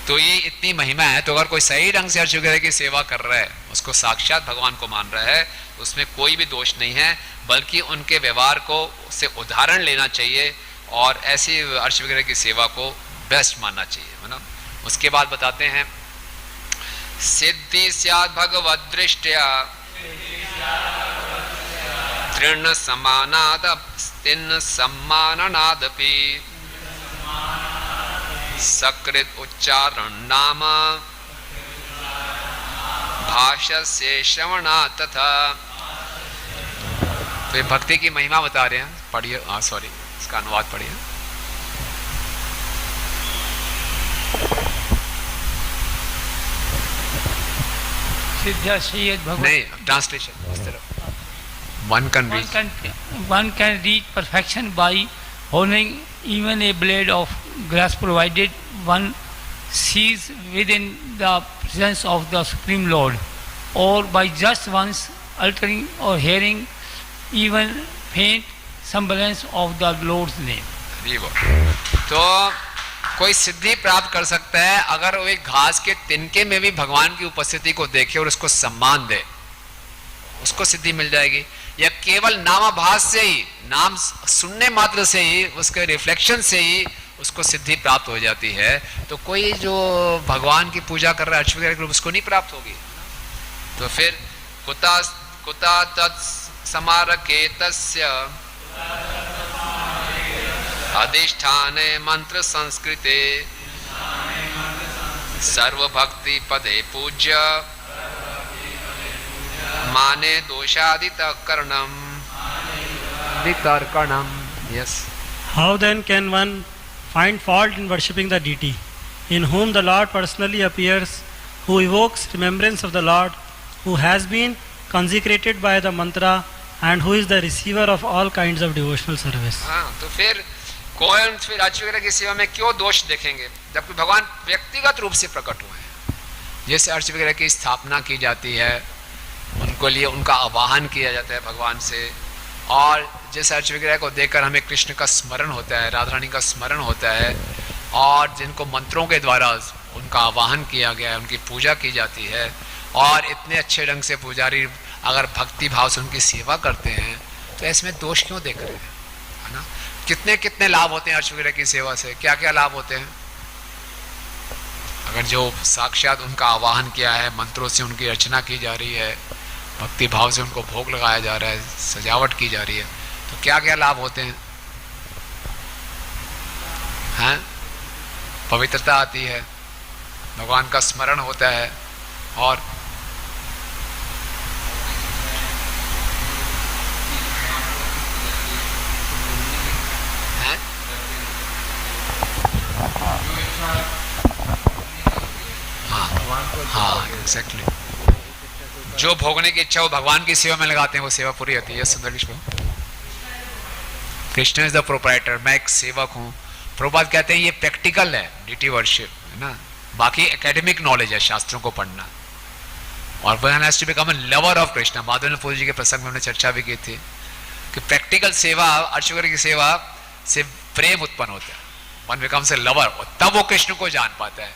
तो ये इतनी महिमा है, तो अगर कोई सही ढंग से अर्च विग्रह की सेवा कर रहा है, उसको साक्षात भगवान को मान रहा है, तो उसमें कोई भी दोष नहीं है, बल्कि उनके व्यवहार को से उदाहरण लेना चाहिए और ऐसी अर्च विग्रह की सेवा को बेस्ट मानना चाहिए, है ना। उसके बाद बताते हैं, सिद्धि स्यात् भगवद दृष्टया तृण समानाद तिन्न सम्माननादपि सकृत उच्चारण नाम भाष्य श्रवणा तथा। तो ये भक्ति की महिमा बता रहे हैं, पढ़िए, सॉरी इसका अनुवाद पढ़िए। नहीं, ट्रांसलेशन इस तरह। One can reach perfection by holding even a blade of grass, provided one sees within the presence of the Supreme Lord, or by just once uttering or hearing even faint semblance of the Lord's name. तो कोई सिद्धि प्राप्त कर सकता है अगर वो एक घास के तिनके में भी भगवान की उपस्थिति को देखे और उसको सम्मान दे, उसको सिद्धि मिल जाएगी। या केवल नामाभास से ही, नाम सुनने मात्र से ही, उसके रिफ्लेक्शन से ही उसको सिद्धि प्राप्त हो जाती है। तो कोई जो भगवान की पूजा कर रहा है अर्च विग्रह के रूप, उसको नहीं प्राप्त होगी। तो फिर कुता तत् समारकेतस्य अधिष्ठाने मंत्र संस्कृते सर्वभक्ति पदे पूज्य माने दोषादितर्कणम। Yes. How then can one find fault in worshipping the deity, in whom the Lord personally appears, who evokes remembrance of the Lord, who has been consecrated by the mantra, and who is the receiver of all kinds of devotional service? तो फिर urge विग्रह की सेवा में क्यों दोष देखेंगे, जबकि भगवान व्यक्तिगत रूप से प्रकट हुए हैं। जैसे अर्च विग्रह की स्थापना की जाती है, उनको लिए उनका आवाहन किया जाता है भगवान से, और जिस अर्च विग्रह को देखकर हमें कृष्ण का स्मरण होता है, राधा रानी का स्मरण होता है, और जिनको मंत्रों के द्वारा उनका आवाहन किया गया है, उनकी पूजा की जाती है, और इतने अच्छे ढंग से पुजारी अगर भक्ति भाव से उनकी सेवा करते हैं, तो इसमें दोष क्यों देख रहे हैं, है ना। कितने कितने लाभ होते हैं अर्च विग्रह की सेवा से, क्या क्या लाभ होते हैं। अगर जो साक्षात उनका आवाहन किया है, मंत्रों से उनकी अर्चना की जा रही है, भक्ति भाव से उनको भोग लगाया जा रहा है, सजावट की जा रही है, तो क्या क्या लाभ होते हैं। हैं, पवित्रता आती है, भगवान का स्मरण होता है, और हाँ एग्जैक्टली, जो भोगने की इच्छा वो भगवान की सेवा में लगाते हैं, वो सेवा पूरी होती है। सुंदर Krishna Krishna is the proprietor, मैं एक सेवक हूँ। प्रभुपाद कहते हैं ये प्रैक्टिकल है डीटी वर्शिप, है ना। बाकी एकेडमिक नॉलेज है, शास्त्रों को पढ़ना। और one has to become a lover of Krishna. Madhavendra ji के प्रसंग में हमने चर्चा भी की थी कि प्रैक्टिकल सेवा, अर्चकर की सेवा से प्रेम उत्पन्न होता है। वन बिकम्स ए लवर, तब वो कृष्ण को जान पाता है।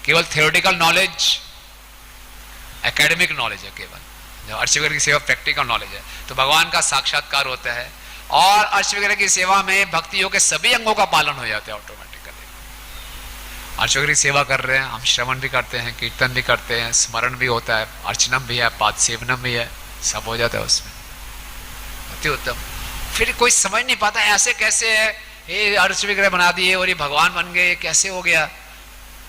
केवल थियोरेटिकल नॉलेज एकेडमिक नॉलेज है, केवल अर्चकर की सेवा प्रैक्टिकल नॉलेज है, तो भगवान का साक्षात्कार होता है। और अर्चकर की सेवा में भक्तियों के सभी अंगों का पालन हो जाता है ऑटोमेटिकली। अर्चकर की सेवा कर रहे हैं, हम श्रवण भी करते हैं, कीर्तन भी करते हैं, स्मरण भी होता है, अर्चनम भी है, पाद सेवनम भी है, सब हो जाता है उसमें, अति उत्तम। फिर कोई समझ नहीं पाता ऐसे कैसे है, ये अर्च विग्रह बना दिए और ये भगवान बन गए, कैसे हो गया।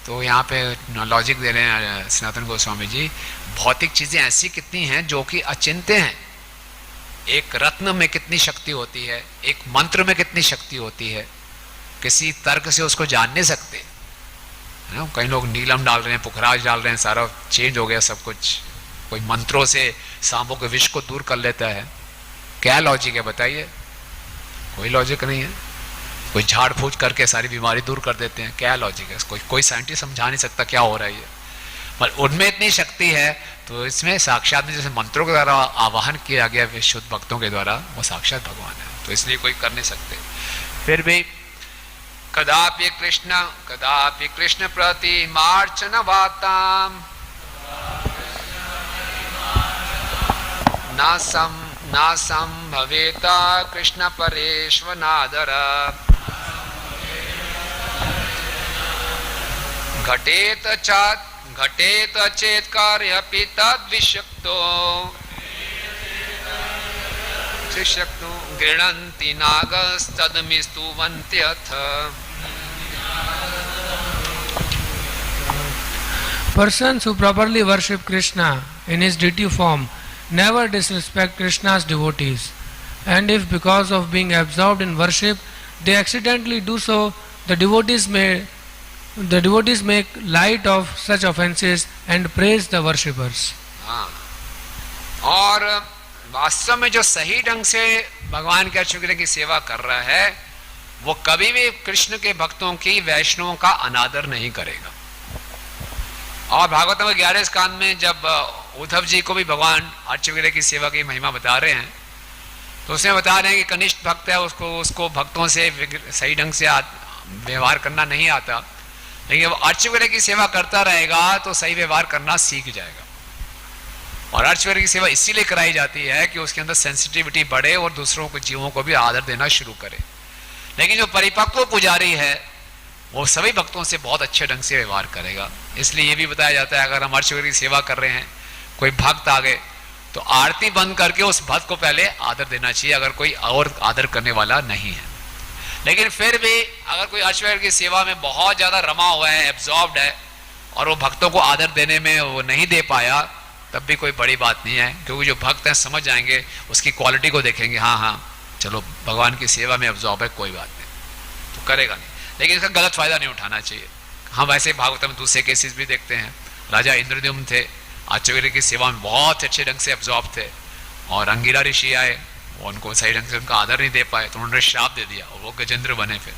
तो यहाँ पे लॉजिक दे रहे हैं सनातन गोस्वामी जी, भौतिक चीजें ऐसी कितनी हैं जो कि अचिंत्य हैं। एक रत्न में कितनी शक्ति होती है, एक मंत्र में कितनी शक्ति होती है, किसी तर्क से उसको जान नहीं सकते। कई लोग नीलम डाल रहे हैं, पुखराज डाल रहे हैं, सारा चेंज हो गया सब कुछ। कोई मंत्रों से सांपों के विष को दूर कर लेता है, क्या लॉजिक है बताइए? कोई लॉजिक नहीं है। कोई झाड़ फूक करके सारी बीमारी दूर कर देते हैं, क्या लॉजिक है? कोई साइंटिस्ट समझा नहीं सकता क्या हो रहा है ये। पर उनमें इतनी शक्ति है, तो इसमें साक्षात में जैसे मंत्रों के द्वारा आवाहन किया गया शुद्ध भक्तों के द्वारा, वो साक्षात भगवान है, तो इसलिए कोई कर नहीं सकते। फिर भी कदापि कृष्ण प्रति मार्चन वाताम नासम भवेता कृष्ण परेश्वनादर घटेत चेत कार्यपि तद्विषक्तो गृह्णन्ति नागस्तदमिस्तुवन्त्यथ। Persons who properly worship Krishna in his deity form never disrespect Krishna's devotees, and if because of being absorbed in worship they accidentally do so, the devotees make light of such offences and praise the worshippers. और वास्तव में जो सही ढंग से भगवान के अर्चक की सेवा कर रहा है, वो कभी भी कृष्ण के भक्तों की, वैष्णवों का अनादर नहीं करेगा। और भागवतम के 11वें स्कंद में जब उद्धव जी को भी भगवान अर्चक की सेवा की महिमा बता रहे हैं, तो उसमें बता रहे हैं कि कनिष्ठ भक्त है, उसको भक्तों से सही ढंग से व्यवहार करना नहीं आता, लेकिन वो अर्चक की सेवा करता रहेगा तो सही व्यवहार करना सीख जाएगा। और अर्चक की सेवा इसीलिए कराई जाती है कि उसके अंदर सेंसिटिविटी बढ़े और दूसरों को, जीवों को भी आदर देना शुरू करे। लेकिन जो परिपक्व पुजारी है वो सभी भक्तों से बहुत अच्छे ढंग से व्यवहार करेगा। इसलिए ये भी बताया जाता है, अगर हम अर्चक की सेवा कर रहे हैं, कोई भक्त आ गए, तो आरती बंद करके उस भक्त को पहले आदर देना चाहिए, अगर कोई और आदर करने वाला नहीं है। लेकिन फिर भी अगर कोई अर्चक की सेवा में बहुत ज्यादा रमा हुआ है, एब्जॉर्ब्ड है, और वो भक्तों को आदर देने में वो नहीं दे पाया, तब भी कोई बड़ी बात नहीं है, क्योंकि जो भक्त हैं समझ जाएंगे, उसकी क्वालिटी को देखेंगे, हाँ चलो भगवान की सेवा में एब्जॉर्ब है, कोई बात नहीं, तो करेगा नहीं। लेकिन इसका गलत फायदा नहीं उठाना चाहिए। हम ऐसे भागवत में दूसरे केसेस भी देखते हैं। राजा इंद्रद्युम्न थे, आचार्य की सेवा में बहुत अच्छे ढंग से एब्जॉर्ब थे, और अंगिरा ऋषि आए, वो उनको सही ढंग से उनका आदर नहीं दे पाए, तो उन्होंने श्राप दे दिया और वो गजेंद्र बने फिर।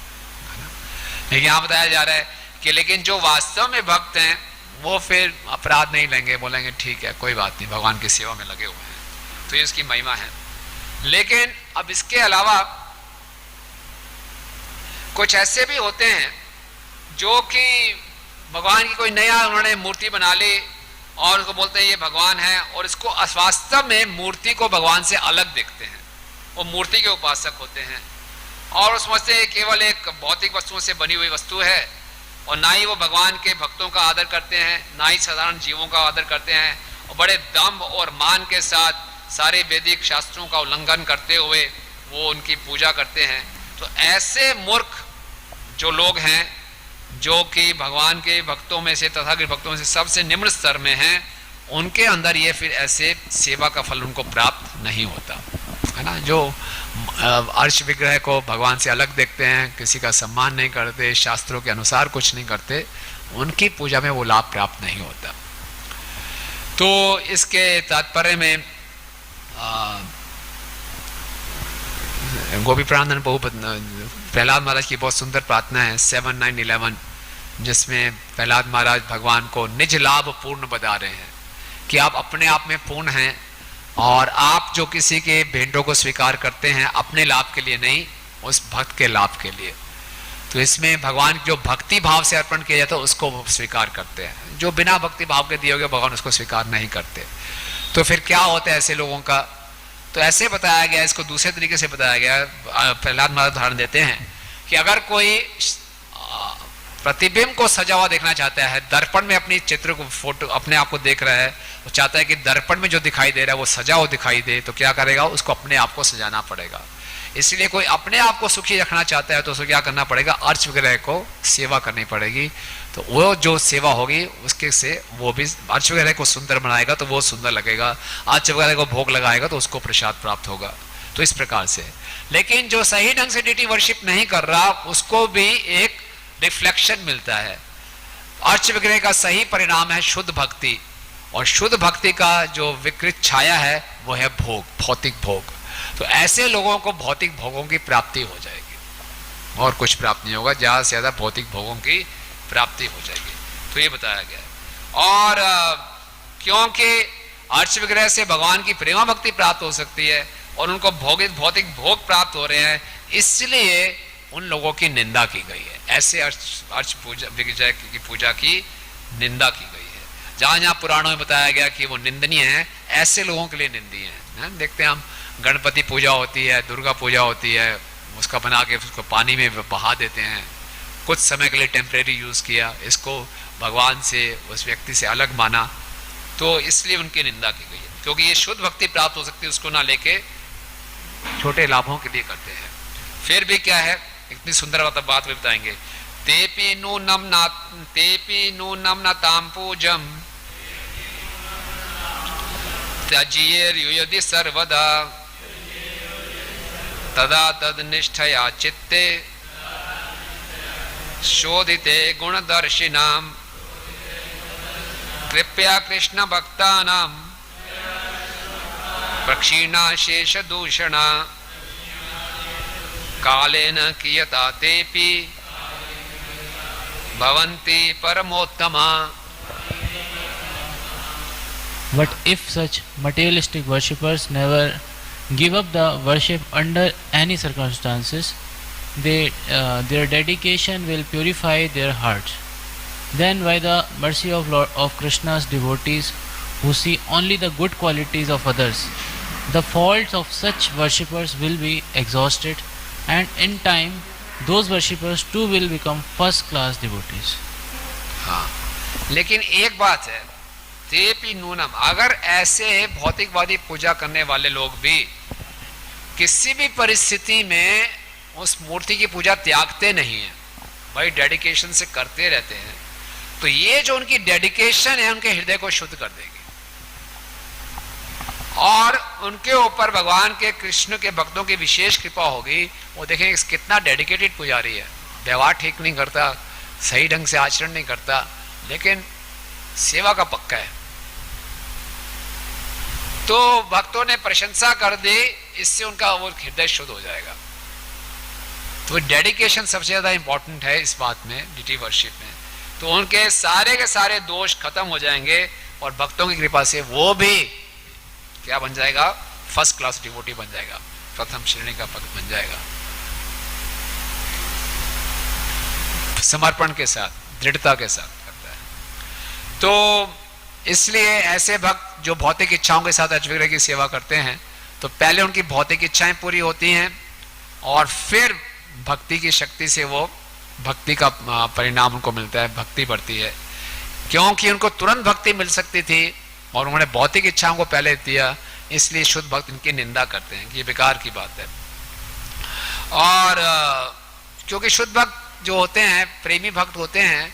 लेकिन यहाँ बताया जा रहा है कि लेकिन जो वास्तव में भक्त हैं वो फिर अपराध नहीं लेंगे, बोलेंगे ठीक है कोई बात नहीं, भगवान की सेवा में लगे हुए हैं, तो ये इसकी महिमा है। लेकिन अब इसके अलावा कुछ ऐसे भी होते हैं जो कि भगवान की कोई नया उन्होंने मूर्ति बना ली और उसको बोलते हैं ये भगवान है, और इसको वास्तव में मूर्ति को भगवान से अलग देखते हैं, वो मूर्ति के उपासक होते हैं, और वो समझते हैं केवल एक भौतिक वस्तुओं से बनी हुई वस्तु है, और ना ही वो भगवान के भक्तों का आदर करते हैं, ना ही साधारण जीवों का आदर करते हैं, और बड़े दम्भ और मान के साथ सारे वैदिक शास्त्रों का उल्लंघन करते हुए वो उनकी पूजा करते हैं। तो ऐसे मूर्ख जो लोग हैं, जो कि भगवान के भक्तों में से, तथागत भक्तों में से सबसे निम्न स्तर में हैं, उनके अंदर ये फिर ऐसे सेवा का फल उनको प्राप्त नहीं होता है ना। जो अर्च विग्रह को भगवान से अलग देखते हैं, किसी का सम्मान नहीं करते, शास्त्रों के अनुसार कुछ नहीं करते, उनकी पूजा में वो लाभ प्राप्त नहीं होता। तो इसके तात्पर्य में गोपी प्राणंद प्रहलाद महाराज की बहुत सुंदर प्रार्थना है 7-9-11, जिसमें प्रहलाद महाराज भगवान को निज लाभ पूर्ण बता रहे हैं कि आप अपने आप में पूर्ण हैं और आप जो किसी के भेंटों को स्वीकार करते हैं अपने लाभ के लिए नहीं, उस भक्त के लाभ के लिए। तो इसमें भगवान जो भक्ति भाव से अर्पण किया जाता है उसको स्वीकार करते हैं, जो बिना भक्ति भाव के दिए हुए भगवान उसको स्वीकार नहीं करते। तो फिर क्या होता है ऐसे लोगों का? तो ऐसे बताया गया, इसको दूसरे तरीके से बताया गया। प्रहलाद महाराज उदाहरण देते हैं कि अगर कोई प्रतिबिंब को सजा हुआ देखना चाहता है, दर्पण में अपनी चित्र को, फोटो अपने आप को देख रहा है, वो चाहता है कि दर्पण में जो दिखाई दे रहा है वो सजा हुआ दिखाई दे, तो क्या करेगा? उसको अपने आप को सजाना पड़ेगा। इसलिए कोई अपने आप को सुखी रखना चाहता है तो उसको क्या करना पड़ेगा? अर्च विग्रह को सेवा करनी पड़ेगी। तो वो जो सेवा होगी उसके से वो भी अर्च विग्रह को सुंदर बनाएगा तो वो सुंदर लगेगा, अर्च विग्रह को भोग लगाएगा तो उसको प्रसाद प्राप्त होगा। तो इस प्रकार से। लेकिन जो सही ढंग से डीटी वर्शिप नहीं कर रहा उसको भी एक रिफ्लेक्शन मिलता है। अर्च विग्रह का सही परिणाम है शुद्ध भक्ति, और शुद्ध भक्ति का जो विकृत छाया है वो है भोग, भौतिक भोग। तो ऐसे लोगों को भौतिक भोगों की प्राप्ति हो जाएगी और कुछ प्राप्त नहीं होगा, ज्यादा से ज्यादा भौतिक भोगों की प्राप्ति हो जाएगी। तो ये बताया गया है। और क्योंकि अर्च विग्रह से भगवान की प्रेमा भक्ति प्राप्त हो सकती है और उनको भौतिक भोग प्राप्त हो रहे हैं, इसलिए उन लोगों की निंदा की गई है। ऐसे अर्च विग्रह की पूजा की निंदा की गई है। जहां जहां पुराणों में बताया गया कि वो निंदनीय है, ऐसे लोगों के लिए निंदनीय है। देखते हैं हम, गणपति पूजा होती है, दुर्गा पूजा होती है, उसका बना के उसको पानी में बहा देते हैं, कुछ समय के लिए टेम्परेरी यूज किया, इसको भगवान से, उस व्यक्ति से अलग माना, तो इसलिए उनकी निंदा की गई है। क्योंकि ये शुद्ध भक्ति प्राप्त हो सकती है, उसको ना लेके छोटे लाभों के लिए करते हैं। फिर भी क्या है, इतनी सुंदर बात भी बताएंगे। तेपी नूनम न ताम पूजम त्यजियेर यदि सर्वदा तदा तद निष्ठया चित्ते शोधिते गुणदर्शिनाम कृपया कृष्ण भक्तानां प्रक्षीणा शेष दूषणा कालेन कियता तेपि भवन्ति परमोत्तमा। But if such materialistic worshippers never give up the worship under any circumstances, their dedication will purify their hearts. Then by the mercy of Krishna's devotees who see only the good qualities of others, the faults of such worshippers will be exhausted, and in time those worshippers too will become first class devotees. हाँ, लेकिन एक बात है, तेपी नूनम, अगर ऐसे भौतिकवादी पूजा करने वाले लोग भी किसी भी परिस्थिति में उस मूर्ति की पूजा त्यागते नहीं है, भाई डेडिकेशन से करते रहते हैं, तो ये जो उनकी डेडिकेशन है उनके हृदय को शुद्ध कर देगी और उनके ऊपर भगवान के, कृष्ण के भक्तों की विशेष कृपा होगी। वो देखेंगे कितना डेडिकेटेड पुजारी है, व्यवहार ठीक नहीं करता, सही ढंग से आचरण नहीं करता, लेकिन सेवा का पक्का है। तो भक्तों ने प्रशंसा कर दी, इससे उनका वो हृदय शुद्ध हो जाएगा। तो डेडिकेशन सबसे ज्यादा इंपॉर्टेंट है इस बात में, डीटी वर्शिप में। तो उनके सारे के सारे दोष खत्म हो जाएंगे और भक्तों की कृपा से वो भी क्या बन जाएगा? फर्स्ट क्लास डिवोटी बन जाएगा, प्रथम श्रेणी का भक्त बन जाएगा, समर्पण के साथ, दृढ़ता के साथ करता है। तो इसलिए ऐसे भक्त जो भौतिक इच्छाओं के साथ अर्च विग्रह की सेवा करते हैं, तो पहले उनकी भौतिक इच्छाएं पूरी होती हैं और फिर भक्ति की शक्ति से वो भक्ति का परिणाम उनको मिलता है, भक्ति बढ़ती है। क्योंकि उनको तुरंत भक्ति मिल सकती थी और उन्होंने भौतिक इच्छाओं को पहले दिया, इसलिए शुद्ध भक्त इनकी निंदा करते हैं कि ये बेकार की बात है। और क्योंकि शुद्ध भक्त जो होते हैं, प्रेमी भक्त होते हैं,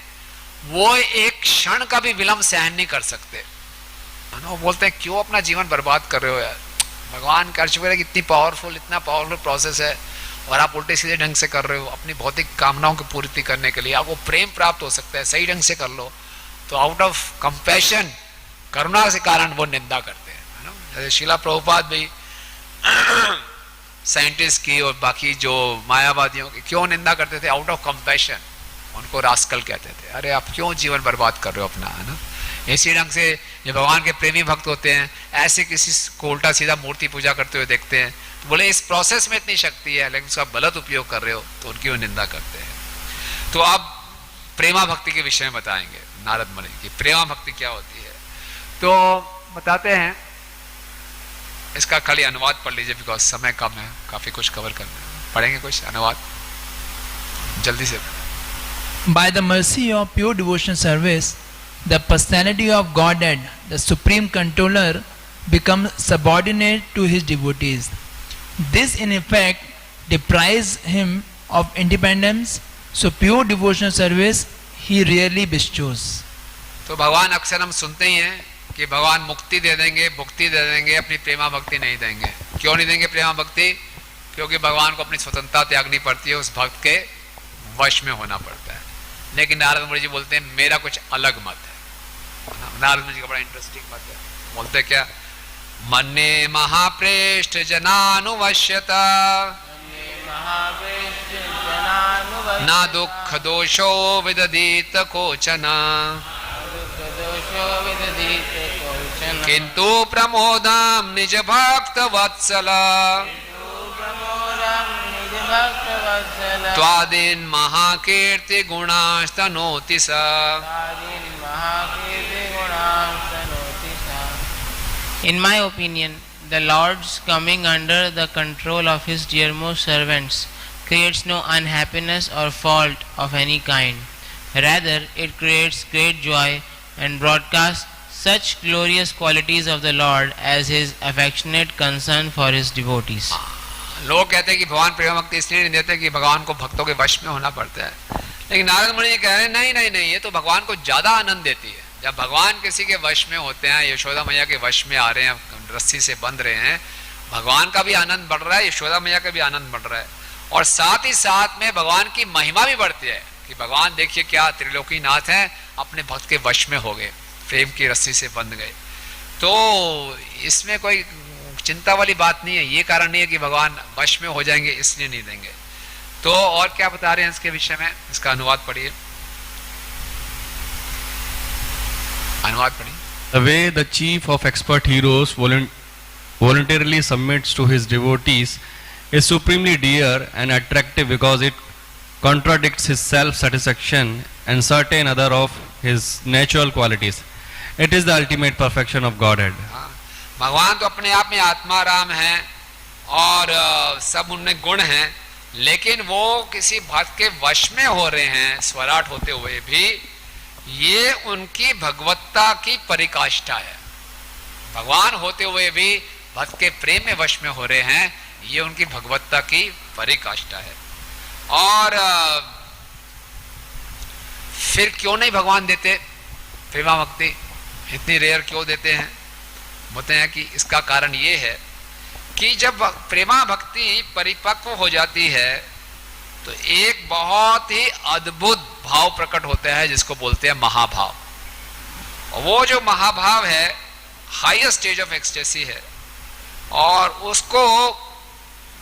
वो एक क्षण का भी विलंब सहन नहीं कर सकते। वो बोलते हैं क्यों अपना जीवन बर्बाद कर रहे हो यार, भगवान का अर्च विग्रह इतना पावरफुल प्रोसेस है और आप उल्टे सीधे ढंग से कर रहे हो अपनी भौतिक कामनाओं की पूर्ति करने के लिए। आपको प्रेम प्राप्त हो सकता है, सही ढंग से कर लो। तो आउट ऑफ कंपैशन, करुणा के कारण वो निंदा करते हैं, है ना। जैसे शीला प्रभुपाद भी साइंटिस्ट की और बाकी जो मायावादियों की क्यों निंदा करते थे? Out of compassion. उनको रास्कल कहते थे। अरे आप क्यों जीवन बर्बाद कर रहे हो अपना, है ना? इसी ढंग से जो भगवान के प्रेमी भक्त होते हैं, ऐसे किसी को उल्टा सीधा मूर्ति पूजा करते हुए देखते हैं तो बोले इस प्रोसेस में इतनी शक्ति है, लेकिन उसका गलत उपयोग कर रहे हो, तो उनकी वो निंदा करते हैं। तो आप प्रेमा भक्ति के विषय में बताएंगे नारद मुनि की प्रेमा भक्ति क्या होती है। तो बताते हैं, इसका खाली अनुवाद पढ़ लीजिए बिकॉज समय कम है, काफी कुछ कवर करना है। पढ़ेंगे कुछ अनुवाद जल्दी से। By the mercy of pure devotional service, the personality of Godhead, the supreme controller, becomes subordinate to his devotees. This in effect deprives him of independence, so pure devotional service he rarely bestows. तो भगवान अक्सर हम सुनते ही हैं कि भगवान मुक्ति दे देंगे, भुक्ति दे देंगे, अपनी प्रेमा भक्ति नहीं देंगे। क्यों नहीं देंगे प्रेमा भक्ति? क्योंकि भगवान को अपनी स्वतंत्रता त्यागनी पड़ती है, उस भक्त के वश में होना पड़ता है। लेकिन नारद मुनि जी बोलते हैं मेरा कुछ अलग मत है। नारद मुनि जी का बड़ा इंटरेस्टिंग मत है। बोलते क्या? मन्ने महाप्रेष्ठ जनानुवश्यता ना दुख दोषो विदधीत कोचना किंतु प्रमोदम निज भक्त वत्सला त्वादीन महाकीर्ति गुणास्तनोति सा। In my opinion, the Lord's coming under the control of his dearmost servants creates no unhappiness or fault of any kind. Rather, it creates great joy and broadcasts such glorious qualities of the Lord as his affectionate concern for his devotees. लोग कहते हैं कि भगवान प्रेम भक्ति इसलिए नहीं देते कि भगवान को भक्तों के वश में होना पड़ता है, लेकिन नारद मुनि जी कह रहे हैं नहीं नहीं नहीं, ये तो भगवान को ज्यादा आनंद देती है। जब भगवान किसी के वश में होते हैं, यशोदा मैया के वश में आ रहे हैं, रस्सी से बंध रहे हैं, भगवान का भी आनंद बढ़ रहा है, यशोदा मैया का भी आनंद बढ़ रहा है, और साथ ही साथ में भगवान की महिमा भी बढ़ती है कि भगवान देखिए क्या त्रिलोकीनाथ है, अपने भक्त के वश में हो गए, प्रेम की रस्सी से बंध गए। तो इसमें कोई चिंता वाली बात नहीं है। ये कारण नहीं है कि भगवान वश में हो जाएंगे इसलिए नहीं देंगे। तो और क्या बता रहे हैं इसके विषय में? इसका अनुवाद पढ़िए। अनुवाद पढ़िए। The way the chief of expert heroes voluntarily submits to his devotees is supremely dear and attractive because it contradicts his self-satisfaction and certain other of his natural qualities. It is the ultimate perfection of Godhead. भगवान तो अपने आप में आत्माराम हैं और सब उनमें गुण हैं, लेकिन वो किसी भक्त के वश में हो रहे हैं स्वराट होते हुए भी, ये उनकी भगवत्ता की परिकाष्ठा है। भगवान होते हुए भी भक्त के प्रेम में वश में हो रहे हैं, ये उनकी भगवत्ता की परिकाष्ठा है। और फिर क्यों नहीं भगवान देते प्रेमा भक्ति? इतनी रेयर क्यों देते हैं? बोलते हैं कि इसका कारण ये है कि जब प्रेमा भक्ति परिपक्व हो जाती है तो एक बहुत ही अद्भुत भाव प्रकट होता है जिसको बोलते हैं महाभाव। और वो जो महाभाव है हाईएस्ट स्टेज ऑफ एक्सटेसी है, और उसको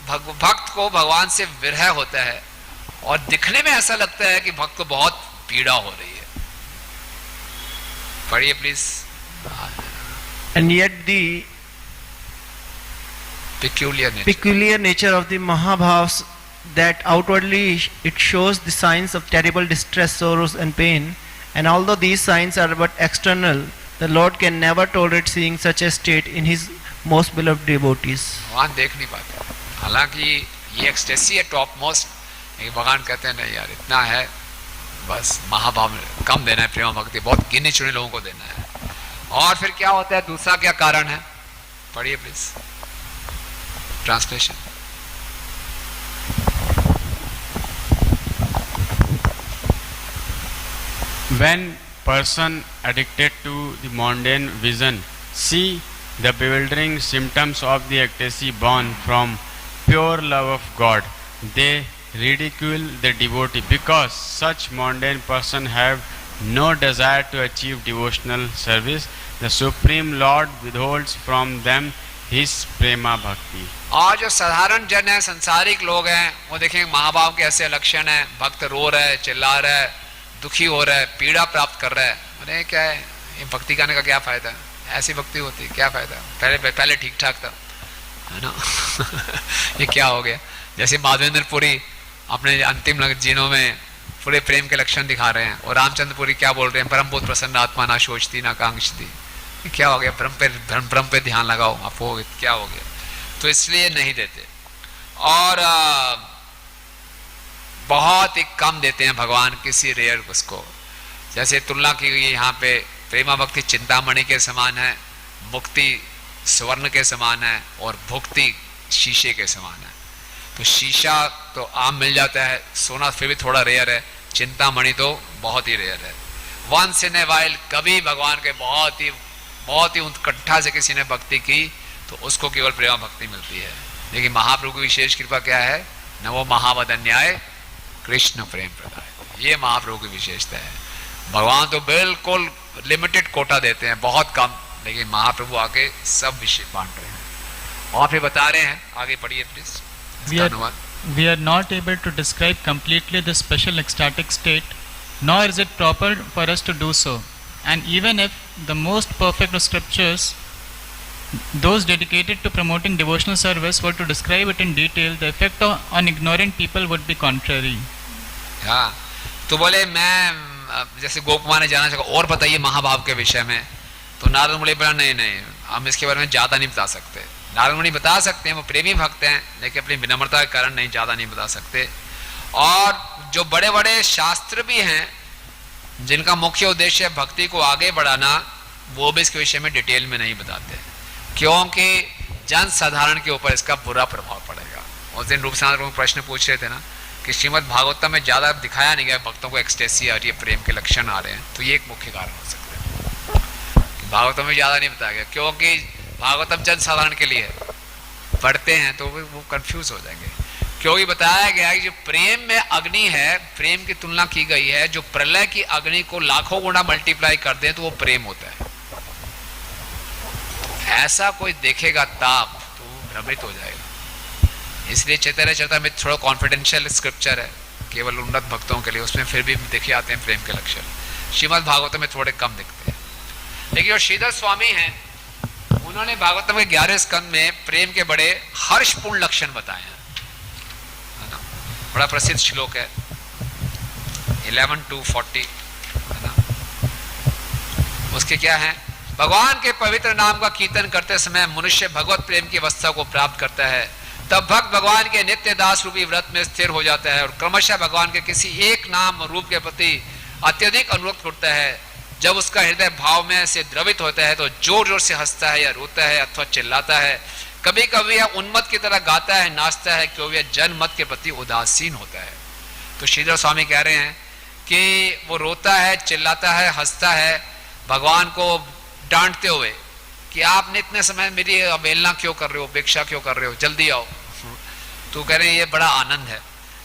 भक्त को भगवान से विरह होता है और दिखने में ऐसा लगता है कि भक्त को बहुत पीड़ा हो रही है। पढ़िए please. And yet the peculiar nature of the Mahabhavs, that outwardly it shows the signs of terrible distress, sorrows and pain, and although these signs are but external, the Lord can never tolerate seeing such a state in his most beloved devotees. भगवान देख नहीं पाते, हालांकि ये ecstasy है top most, भगवान कहते हैं नहीं यार इतना है, बस महाभाव कम देना है, प्रेम भक्ति बहुत गिने चुने लोगों को देना है। और फिर क्या होता है? दूसरा क्या कारण है? पढ़िए please translation. When person addicted to the mundane vision see the bewildering symptoms of the ecstasy born from pure love of God, they ridicule the devotee because such mundane person have no desire to achieve devotional service. The Supreme Lord withholds from them his prema bhakti. और जो साधारण जन है, संसारिक लोग हैं, वो देखेंगे महाभाव के ऐसे लक्षण हैं, भक्त रो रहा है, चिल्ला रहा है, दुखी हो रहा है, पीड़ा प्राप्त कर रहा है, अरे क्या है ये भक्ति करने का क्या फायदा है, ऐसी भक्ति होती क्या फायदा, पहले ठीक ठाक था, है ना। ये क्या हो गया। जैसे माधवेंद्रपुरी अपने अंतिम जीनों में पूरे प्रेम के लक्षण दिखा रहे हैं, और रामचंद्रपुरी क्या बोल रहे हैं, परम बहुत प्रसन्न आत्मा, ना सोचती ना कांक्षती। क्या हो गया, ब्रह्म पे ध्यान लगाओ, आप हो क्या हो गया। तो इसलिए नहीं देते, और बहुत ही कम देते हैं भगवान, किसी रेयर उसको। जैसे तुलना की गई यहाँ पे, प्रेमा भक्ति चिंतामणि के समान है, मुक्ति स्वर्ण के समान है, और भुक्ति शीशे के समान है। तो शीशा तो आम मिल जाता है, सोना फिर भी थोड़ा रेयर है, चिंतामणि तो बहुत ही रेयर है। वंस इन ए वाइल कभी भगवान के बहुत ही उत्कंठा से किसी ने भक्ति की तो उसको केवल प्रेमा भक्ति मिलती है। लेकिन महाप्रभु की विशेष कृपा क्या है, न वो महावदन्याय कृष्ण प्रेम प्रदाय, ये महाप्रभु की विशेषता है। भगवान तो बिल्कुल लिमिटेड कोटा देते हैं, बहुत कम, लेकिन महाप्रभु आके सब विषय बांट रहे हैं। और फिर बता रहे हैं, आगे पढ़िए please. We are not able to describe completely this special ecstatic state, nor is it proper for us to do so. And even if the most perfect of scriptures, those dedicated to promoting devotional service, were to describe it in detail, the effect on ignorant people would be contrary. हाँ, तो बोले मैं जैसे गोकुमार ने जाना चाहा और बताइए महाभाव के विषय में, तो नारद मुनि बोला नहीं हम इसके बारे में ज़्यादा नहीं बता सकते। नारद मुनि बता सकते हैं, वो प्रेमी भक्त हैं, लेकिन अपनी विनम्रता के कारण नहीं, ज़्यादा नहीं बता सकते। और जो बड़े बड़े शास्त्र भी हैं जिनका मुख्य उद्देश्य है भक्ति को आगे बढ़ाना, वो भी इसके विषय में डिटेल में नहीं बताते, क्योंकि जन साधारण के ऊपर इसका बुरा प्रभाव पड़ेगा। उस दिन रूप सागर प्रश्न पूछ रहे थे ना कि श्रीमद् भागवतम में ज़्यादा दिखाया नहीं गया भक्तों को एक्सटेसी आ रही है, प्रेम के लक्षण आ रहे हैं, तो ये एक मुख्य कारण हो सकता है। भागवतम में ज़्यादा नहीं बताया गया क्योंकि भागवतम जन साधारण के लिए पढ़ते हैं तो वो कंफ्यूज हो जाएंगे, क्योंकि बताया गया है कि जो प्रेम में अग्नि है, प्रेम की तुलना की गई है, जो प्रलय की अग्नि को लाखों गुना मल्टीप्लाई कर दे तो वो प्रेम होता है। ऐसा कोई देखेगा ताप तो भ्रमित हो जाएगा। इसलिए चैतन्य चरितामृत थोड़ा कॉन्फिडेंशियल स्क्रिप्चर है, केवल उन्नत भक्तों के लिए, उसमें फिर भी देखे आते हैं प्रेम के लक्षण। श्रीमद् भागवतम में थोड़े कम दिखते हैं। लेकिन जो श्रीधर स्वामी हैं, उन्होंने भागवतम के 11वें स्कंद में प्रेम के बड़े हर्षपूर्ण लक्षण बताए हैं, है ना। बड़ा प्रसिद्ध श्लोक है 11:40, है ना। उसके क्या है, भगवान के पवित्र नाम का कीर्तन करते समय मनुष्य भगवत प्रेम की अवस्था को प्राप्त करता है, तब भक्त भगवान के नित्य दास रूपी व्रत में स्थिर हो जाता है और क्रमशः भगवान के किसी एक नाम रूप के प्रति अत्यधिक अनुरक्त होता है। जब उसका हृदय भाव में से द्रवित होता है तो जोर जोर से हंसता है या रोता है अथवा चिल्लाता है। कभी कभी यह उन्मत्त की तरह गाता है, नाचता है, क्योंकि यह जनमत के प्रति उदासीन होता है। तो श्रीधर स्वामी कह रहे हैं कि वो रोता है, चिल्लाता है, हंसता है भगवान को डांटते हुए कि आपने इतने समय मेरी अवहेलना क्यों कर रहे हो, उपेक्षा क्यों कर रहे हो, जल्दी आओ। तो कह रहे हैं ये बड़ा आनंद है,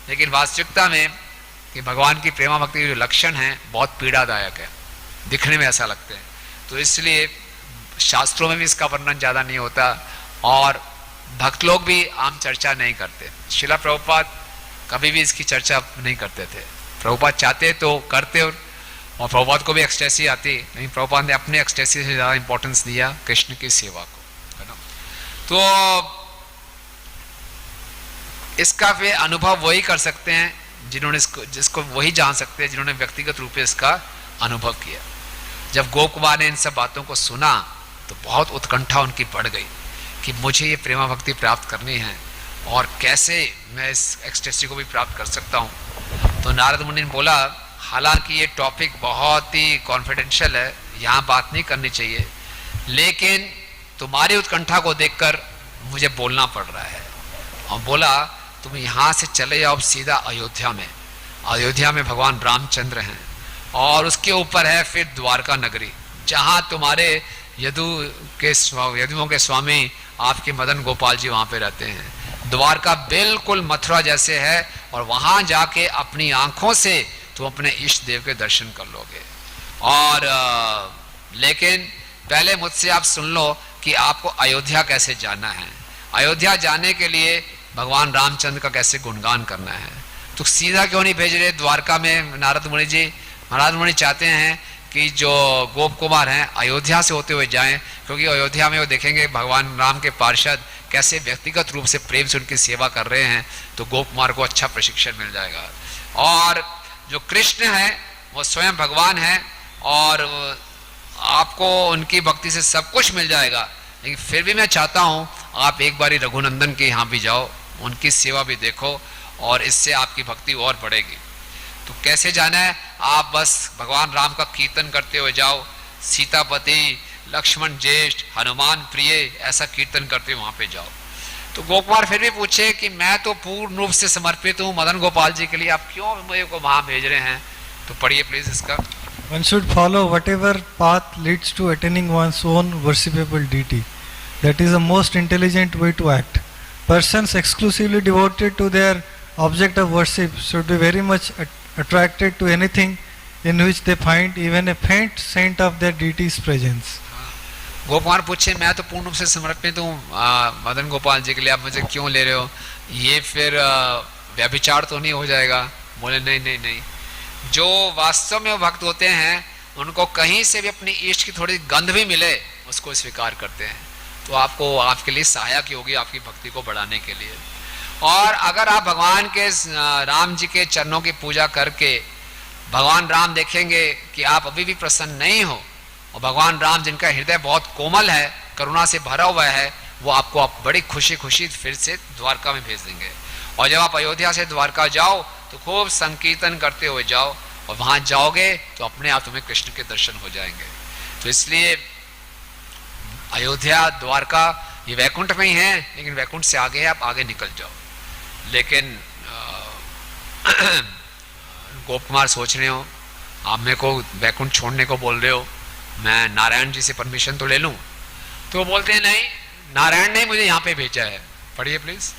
लेकिन वास्तविकता में कि भगवान की प्रेमा भक्ति के जो लक्षण हैं बहुत पीड़ादायक है, दिखने में ऐसा लगते हैं। तो इसलिए शास्त्रों में भी इसका वर्णन ज़्यादा नहीं होता और भक्त लोग भी आम चर्चा नहीं करते। शिला प्रभुपाद कभी भी इसकी चर्चा नहीं करते थे। प्रभुपाद चाहते तो करते, और प्रभुपाद को भी एक्सटेसी आती, लेकिन प्रभुपाद ने अपने एक्सटेसी से ज़्यादा इंपॉर्टेंस दिया कृष्ण की सेवा को, है ना। तो इसका फिर अनुभव वही कर सकते हैं जिन्होंने जिसको वही जान सकते हैं जिन्होंने व्यक्तिगत रूप से इसका अनुभव किया। जब गोकुमार ने इन सब बातों को सुना तो बहुत उत्कंठा उनकी बढ़ गई कि मुझे ये प्रेमा भक्ति प्राप्त करनी है और कैसे मैं इस एक्सटेसी को भी प्राप्त कर सकता हूँ। तो नारद मुनि ने बोला, हालांकि ये टॉपिक बहुत ही कॉन्फिडेंशियल है, यहाँ बात नहीं करनी चाहिए, लेकिन तुम्हारी उत्कंठा को देखकर मुझे बोलना पड़ रहा है। और बोला तुम यहाँ से चले जाओ सीधा अयोध्या में। अयोध्या में भगवान रामचंद्र हैं और उसके ऊपर है फिर द्वारका नगरी, जहाँ तुम्हारे यदुओं के स्वामी आपके मदन गोपाल जी वहाँ पे रहते हैं। द्वारका बिल्कुल मथुरा जैसे है और वहाँ जाके अपनी आंखों से तुम अपने इष्ट देव के दर्शन कर लोगे। और लेकिन पहले मुझसे आप सुन लो कि आपको अयोध्या कैसे जाना है, अयोध्या जाने के लिए भगवान रामचंद्र का कैसे गुणगान करना है। तो सीधा क्यों नहीं भेज रहे द्वारका में नारद मुनि जी? नारद मुनि चाहते हैं कि जो गोप कुमार हैं अयोध्या से होते हुए जाएं, क्योंकि अयोध्या में वो देखेंगे भगवान राम के पार्षद कैसे व्यक्तिगत रूप से प्रेम से उनकी सेवा कर रहे हैं, तो गोप कुमार को अच्छा प्रशिक्षण मिल जाएगा। और जो कृष्ण है वो स्वयं भगवान है और आपको उनकी भक्ति से सब कुछ मिल जाएगा, लेकिन फिर भी मैं चाहता हूँ आप एक बारी रघुनंदन के यहाँ भी जाओ, उनकी सेवा भी देखो और इससे आपकी भक्ति और बढ़ेगी। तो कैसे जाना है? आप बस भगवान राम का कीर्तन करते हुए जाओ, सीतापति, लक्ष्मण ज्येष्ठ, हनुमान प्रिय, ऐसा कीर्तन करते हुए वहां पे जाओ। तो गोकुमार फिर भी पूछे कि मैं तो पूर्ण रूप से समर्पित हूँ मदन गोपाल जी के लिए, आप क्यों मुझे को वहां भेज रहे हैं? तो पढ़िए प्लीज इसका। One should follow whatever path leads to attaining one's own worshipable deity. That is the most intelligent way to act. Persons exclusively devoted to their object of worship should be very much attracted to anything in which they find even a faint scent of their deity's presence. Gopal पूछे मैं तो पूर्ण रूप से समर्पित हूँ मदन गोपाल जी के लिए, आप मुझे क्यों ले रहे हो? ये फिर व्यभिचार तो नहीं हो जाएगा? बोले नहीं नहीं नहीं, जो वास्तव में वो भक्त होते हैं उनको कहीं से भी अपनी इष्ट की थोड़ी गंध भी मिले उसको स्वीकार करते हैं, तो आपको आपके लिए सहायक होगी आपकी भक्ति को बढ़ाने के लिए। और अगर आप भगवान के राम जी के चरणों की पूजा करके भगवान राम देखेंगे कि आप अभी भी प्रसन्न नहीं हो, और भगवान राम जिनका हृदय बहुत कोमल है, करुणा से भरा हुआ है, वो आपको आप बड़ी खुशी खुशी फिर से द्वारका में भेज देंगे। और जब आप अयोध्या से द्वारका जाओ तो खूब संकीर्तन करते हुए जाओ, और वहां जाओगे तो अपने आप तुम्हें कृष्ण के दर्शन हो जाएंगे। तो इसलिए अयोध्या द्वारका ये वैकुंठ में ही है, लेकिन वैकुंठ से आगे है, आप आगे निकल जाओ। लेकिन गोप कुमार सोच रहे हो आप मेरे को वैकुंठ छोड़ने को बोल रहे हो, मैं नारायण जी से परमिशन तो ले लूं? तो बोलते हैं नहीं, नारायण ने मुझे यहाँ पे भेजा है। पढ़िए please.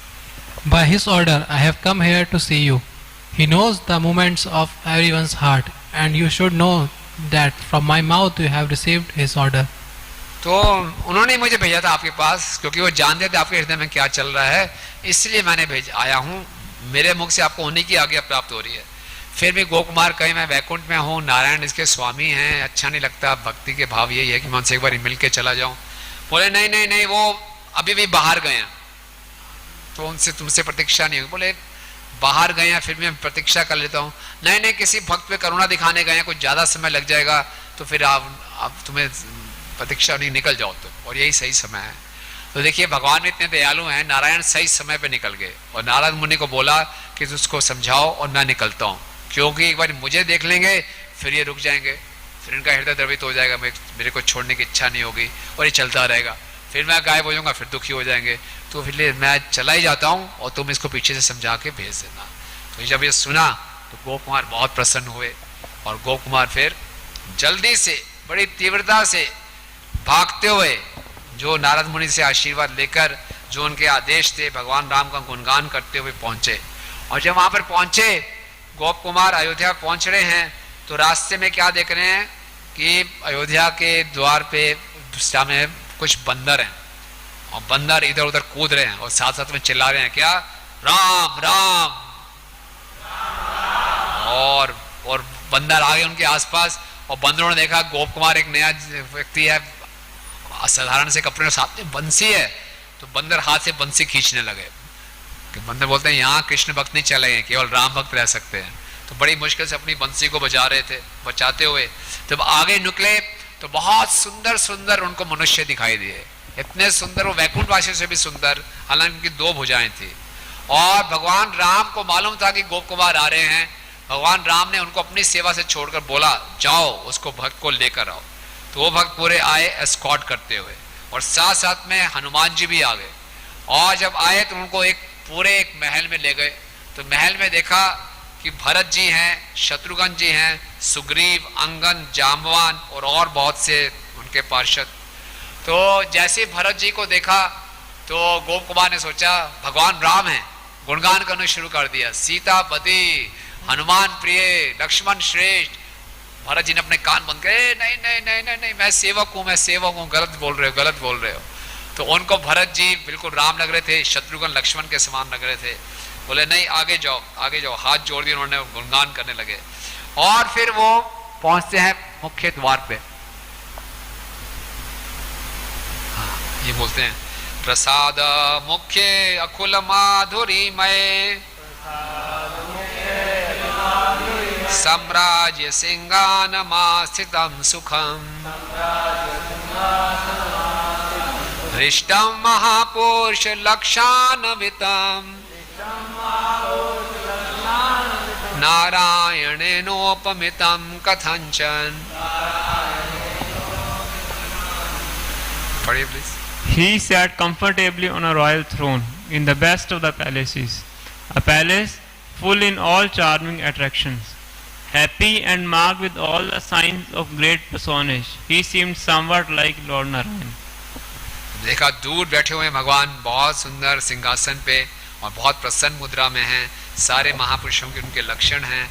By his order I have come here to see you. He knows the movements of everyone's heart, and you should know that from my mouth you have received his order. तो उन्होंने मुझे भेजा था आपके पास, क्योंकि वो जानते थे आपके हृदय में क्या चल रहा है, इसलिए मैंने आया हूँ। मेरे मुख से आपको उन्हीं की आज्ञा प्राप्त हो रही है। फिर भी गोकुमार कहे मैं वैकुंठ में हूँ, नारायण इसके स्वामी हैं, अच्छा नहीं लगता। भक्ति के भाव यही है कि मैं उनसे एक बार मिल के चला जाऊँ। बोले नहीं नहीं नहीं, वो अभी भी बाहर गए हैं, तो उनसे तुमसे प्रतीक्षा नहीं होगी। बोले बाहर गए हैं, फिर भी मैं प्रतीक्षा कर लेता हूँ। नहीं नहीं, किसी भक्त पे करुणा दिखाने गए हैं, कुछ ज़्यादा समय लग जाएगा, तो फिर आप तुम्हें प्रतीक्षा नहीं, निकल जाओ तुम, और यही सही समय है। तो देखिए भगवान इतने दयालु हैं, नारायण सही समय पे निकल गए और नारद मुनि को बोला कि उसको समझाओ और मैं निकलता हूँ, क्योंकि एक बार मुझे देख लेंगे फिर ये रुक जाएंगे, फिर इनका हृदय द्रवित हो जाएगा, मेरे को छोड़ने की इच्छा नहीं होगी और ये चलता रहेगा, फिर मैं गायब हो जाऊंगा, फिर दुखी हो जाएंगे। तो फिर मैं चला ही जाता हूँ और तुम इसको पीछे से समझा के भेज देना। तो जब ये सुना तो गोप कुमार बहुत प्रसन्न हुए और गोप कुमार फिर जल्दी से बड़ी तीव्रता से भागते हुए जो नारद मुनि से आशीर्वाद लेकर जो उनके आदेश थे भगवान राम का गुणगान करते हुए पहुंचे। और जब वहां पर पहुंचे, गोप कुमार अयोध्या पहुंच रहे हैं, तो रास्ते में क्या देख रहे हैं कि अयोध्या के द्वार पे दिशा में कुछ बंदर हैं और बंदर इधर उधर कूद रहे हैं और साथ साथ में चिल्ला रहे हैं क्या, राम राम। और बंदर आ गए उनके आसपास और बंदरों ने देखा गोप कुमार एक नया व्यक्ति है, साधारण से कपड़े में, साथ में बंसी है, तो बंदर हाथ से बंसी खींचने लगे। कि बंदर बोलते हैं यहाँ कृष्ण भक्त नहीं चलेंगे, केवल राम भक्त रह सकते हैं। तो बड़ी मुश्किल से अपनी बंसी को बचा रहे थे, बचाते हुए जब आगे निकले तो बहुत सुंदर सुंदर उनको मनुष्य दिखाई दिए, इतने सुंदर, वो वैकुंठ वासियों से भी सुंदर, हालांकि उनकी 2 भुजाएं थी। और भगवान राम को मालूम था कि गोप कुमार आ रहे हैं, भगवान राम ने उनको अपनी सेवा से छोड़कर बोला जाओ उसको भक्त को लेकर आओ। तो वो भक्त पूरे आए एस्कॉर्ट करते हुए, और साथ साथ में हनुमान जी भी आ गए। और जब आए तो उनको एक महल में ले गए। तो महल में देखा कि भरत जी हैं, शत्रुघ्न जी हैं, सुग्रीव, अंगन, जाम्बवान और बहुत से उनके पार्षद। तो जैसे भरत जी को देखा तो गोप कुमार ने सोचा भगवान राम हैं, गुणगान करना शुरू कर दिया, सीतापति, हनुमान प्रिय, लक्ष्मण श्रेष्ठ, भरत जी ने अपने कान बंद करे, नहीं नहीं नहीं नहीं नहीं, मैं सेवक हूँ, मैं सेवक हूँ, गलत बोल रहे हो, गलत बोल रहे हो। तो उनको भरत जी बिल्कुल राम लग रहे थे, शत्रुघ्न लक्ष्मण के समान लग रहे थे। बोले नहीं आगे जाओ, आगे जाओ, हाथ जोड़ दिए उन्होंने, गुणगान करने लगे। और फिर वो पहुंचते हैं मुख्य द्वार पे। हाँ, ये बोलते हैं प्रसाद मुख्य अकुल माधुरी मय सम्राज्य सिंहानमास्थितं सुखम हृष्टं महापुरुष लक्षान्वितं नारायणेनोपमितं कथंचन। पढ़िए please. He sat comfortably on a royal throne in the best of the palaces, a palace full in all charming attractions. Happy and marked with all the signs of great personage, he seemed somewhat like Lord Narayan. देखा दूर बैठे हुए भगवान बहुत सुंदर सिंहासन पे और बहुत प्रसन्न मुद्रा में हैं। सारे महापुरुषों के उनके लक्षण हैं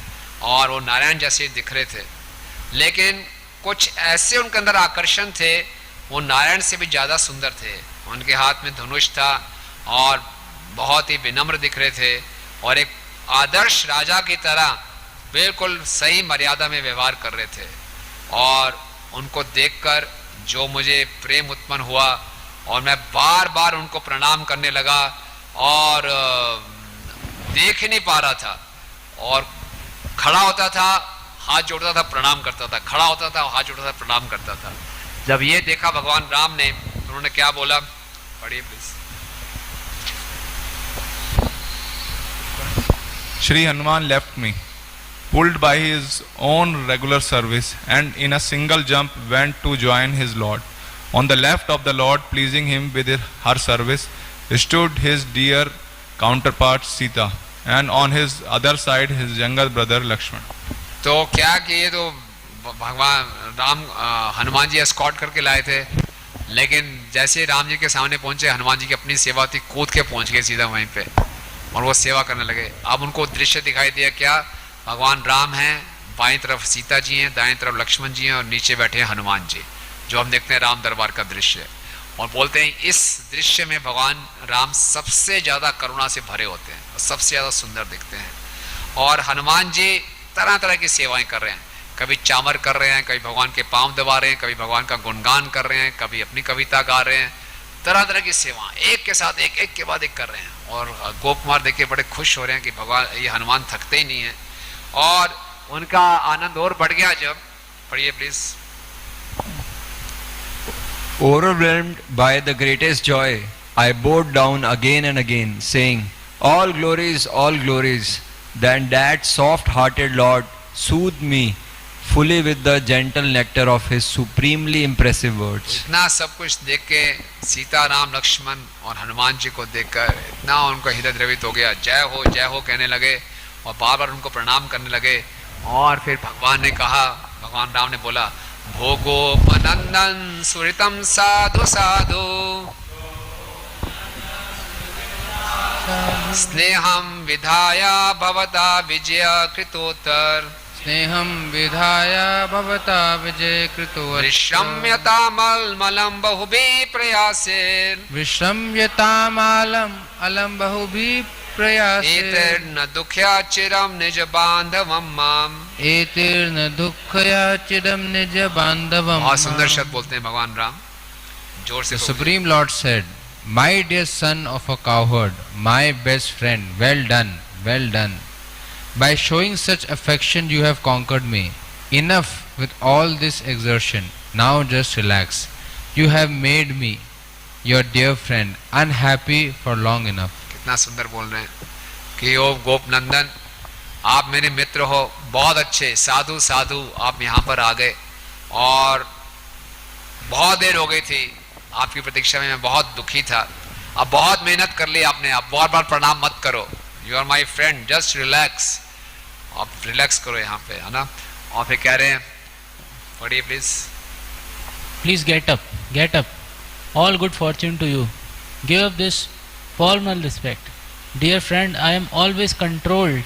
और वो नारायण जैसे दिख रहे थे, लेकिन कुछ ऐसे उनके अंदर आकर्षण थे, वो नारायण से भी ज़्यादा सुंदर थे। उनके हाथ में धनुष था और बहुत ही विनम्र दिख रहे थे और एक आदर्श राजा की तरह बिल्कुल सही मर्यादा में व्यवहार कर रहे थे। और उनको देखकर जो मुझे प्रेम उत्पन्न हुआ और मैं बार बार उनको प्रणाम करने लगा और देख ही नहीं पा रहा था, और खड़ा होता था हाथ जोड़ता था प्रणाम करता था, खड़ा होता था हाथ जोड़ता था प्रणाम करता था। जब ये देखा भगवान राम ने तो उन्होंने क्या बोला, पढ़िए please. Shri Hanuman left me, pulled by his own regular service, and in a single jump went to join his lord. On the left of the Lord, pleasing him with her service, stood his dear counterpart Sita, and on his other side his younger brother Lakshman. तो क्या किए, तो भगवान Ram Hanuman ji escort करके लाए थे, लेकिन जैसे राम जी के सामने पहुंचे, हनुमान जी की अपनी सेवा थी, कूद के पहुंच गए सीधा वहीं पे और वो सेवा करने लगे। अब उनको दृश्य दिखाई दिया, क्या भगवान राम हैं, बाईं तरफ सीता जी हैं, दाएं तरफ लक्ष्मण जी हैं और नीचे बैठे हैं हनुमान जी, जो हम देखते हैं राम दरबार का दृश्य। और बोलते हैं इस दृश्य में भगवान राम सबसे ज़्यादा करुणा से भरे होते हैं और सबसे ज़्यादा सुंदर दिखते हैं। और हनुमान जी तरह तरह की सेवाएं कर रहे हैं, कभी चामर कर रहे हैं, कभी भगवान के पांव दबा रहे हैं, कभी भगवान का गुणगान कर रहे हैं, कभी अपनी कविता गा रहे हैं, तरह तरह की सेवा एक के साथ एक, एक के बाद एक कर रहे हैं। और गोप कुमार देखिए बड़े खुश हो रहे हैं कि भगवान ये हनुमान थकते ही नहीं है, और उनका आनंद और बढ़ गया जब, पढ़िए please. Overwhelmed by the greatest joy, I bowed down again and again, saying, all glories, then that soft-hearted Lord soothed me fully with the gentle nectar of his supremely impressive words. इतना सब कुछ देख के सीता राम लक्ष्मण और हनुमान जी को देखकर इतना उनका हृदय द्रवित हो गया, जय हो कहने लगे और बार बार उनको प्रणाम करने लगे। और फिर भगवान ने कहा, भगवान राम ने बोला, भोगोपनंदन सुरितम साधु साधु स्नेहम विधाया भवता विजय कृतोत्तर स्नेहम विधाया भवता विजय कृतोत्तर विश्रम्यतामलमलं बहुभिः प्रयासेन विश्रम्यतामलम अलम बहुभिः प्रयासेन एतैर्न दुःखया चिरं निज बांधवं माम एतैर्न दुःखया चिरं निज बांधवं। बहुत सुंदर शब्द बोलते हैं भगवान राम, जोर से। The Supreme Lord said, my dear son of a cowherd, my best friend, well done, well done. By showing such affection you have conquered me. Enough with all this exertion. Now just relax. You have made me, your dear friend, unhappy for long enough. कितना सुंदर बोल रहे हैं कि ओ गोप नंदन, आप मेरे मित्र हो, बहुत अच्छे साधु साधु आप यहाँ पर आ गए और बहुत देर हो गई थी आपकी प्रतीक्षा में, मैं बहुत दुखी था, अब बहुत मेहनत कर ली आपने, अब बार बार प्रणाम मत करो, you are my friend, just relax, आप रिलैक्स करो यहाँ पे, है ना। और फिर कह रहे हैं, पढ़िए please. Please get up. All good fortune to you. Give up this formal respect. Dear friend, I am always controlled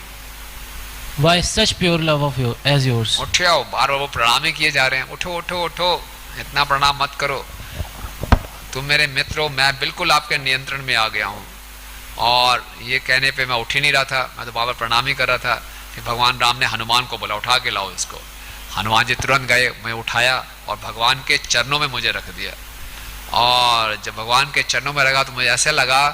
Why such pure love of you as yours? उठे आओ, बार बार वो प्रणाम ही किए जा रहे हैं, उठो उठो उठो, इतना प्रणाम मत करो, तुम मेरे मित्र हो, मैं बिल्कुल आपके नियंत्रण में आ गया हूँ। और ये कहने पे मैं उठ ही नहीं रहा था, मैं तो बाबा प्रणाम ही कर रहा था। फिर भगवान राम ने हनुमान को बोला उठा के लाओ इसको। हनुमान जी तुरंत गए, मैं उठाया और भगवान के चरणों में मुझे रख दिया। और जब भगवान के चरणों में रखा तो मुझे ऐसे लगा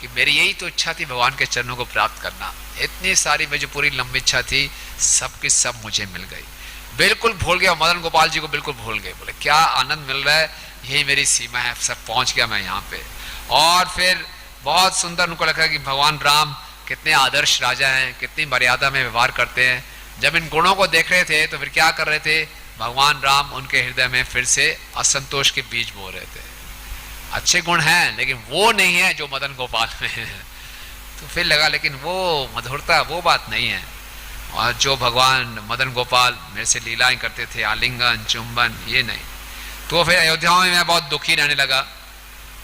कि मेरी यही तो इच्छा थी, भगवान के चरणों को प्राप्त करना। इतनी सारी मेरी जो पूरी लंबी इच्छा थी सब की सब मुझे मिल गई, बिल्कुल भूल गया। मदन गोपाल जी को बिल्कुल भूल गए, बोले क्या आनंद मिल रहा है, यही मेरी सीमा है, सब पहुंच गया मैं यहाँ पे। और फिर बहुत सुंदर उनको लगा कि भगवान राम कितने आदर्श राजा हैं, कितनी मर्यादा में व्यवहार करते हैं। जब इन गुणों को देख रहे थे तो फिर क्या कर रहे थे, भगवान राम उनके हृदय में फिर से असंतोष के बीज बो रहे थे। अच्छे गुण हैं लेकिन वो नहीं है जो मदन गोपाल में है। तो फिर लगा लेकिन वो मधुरता वो बात नहीं है। और जो भगवान मदन गोपाल मेरे से लीलाएं करते थे, आलिंगन चुंबन, ये नहीं। तो फिर अयोध्या में मैं बहुत दुखी रहने लगा।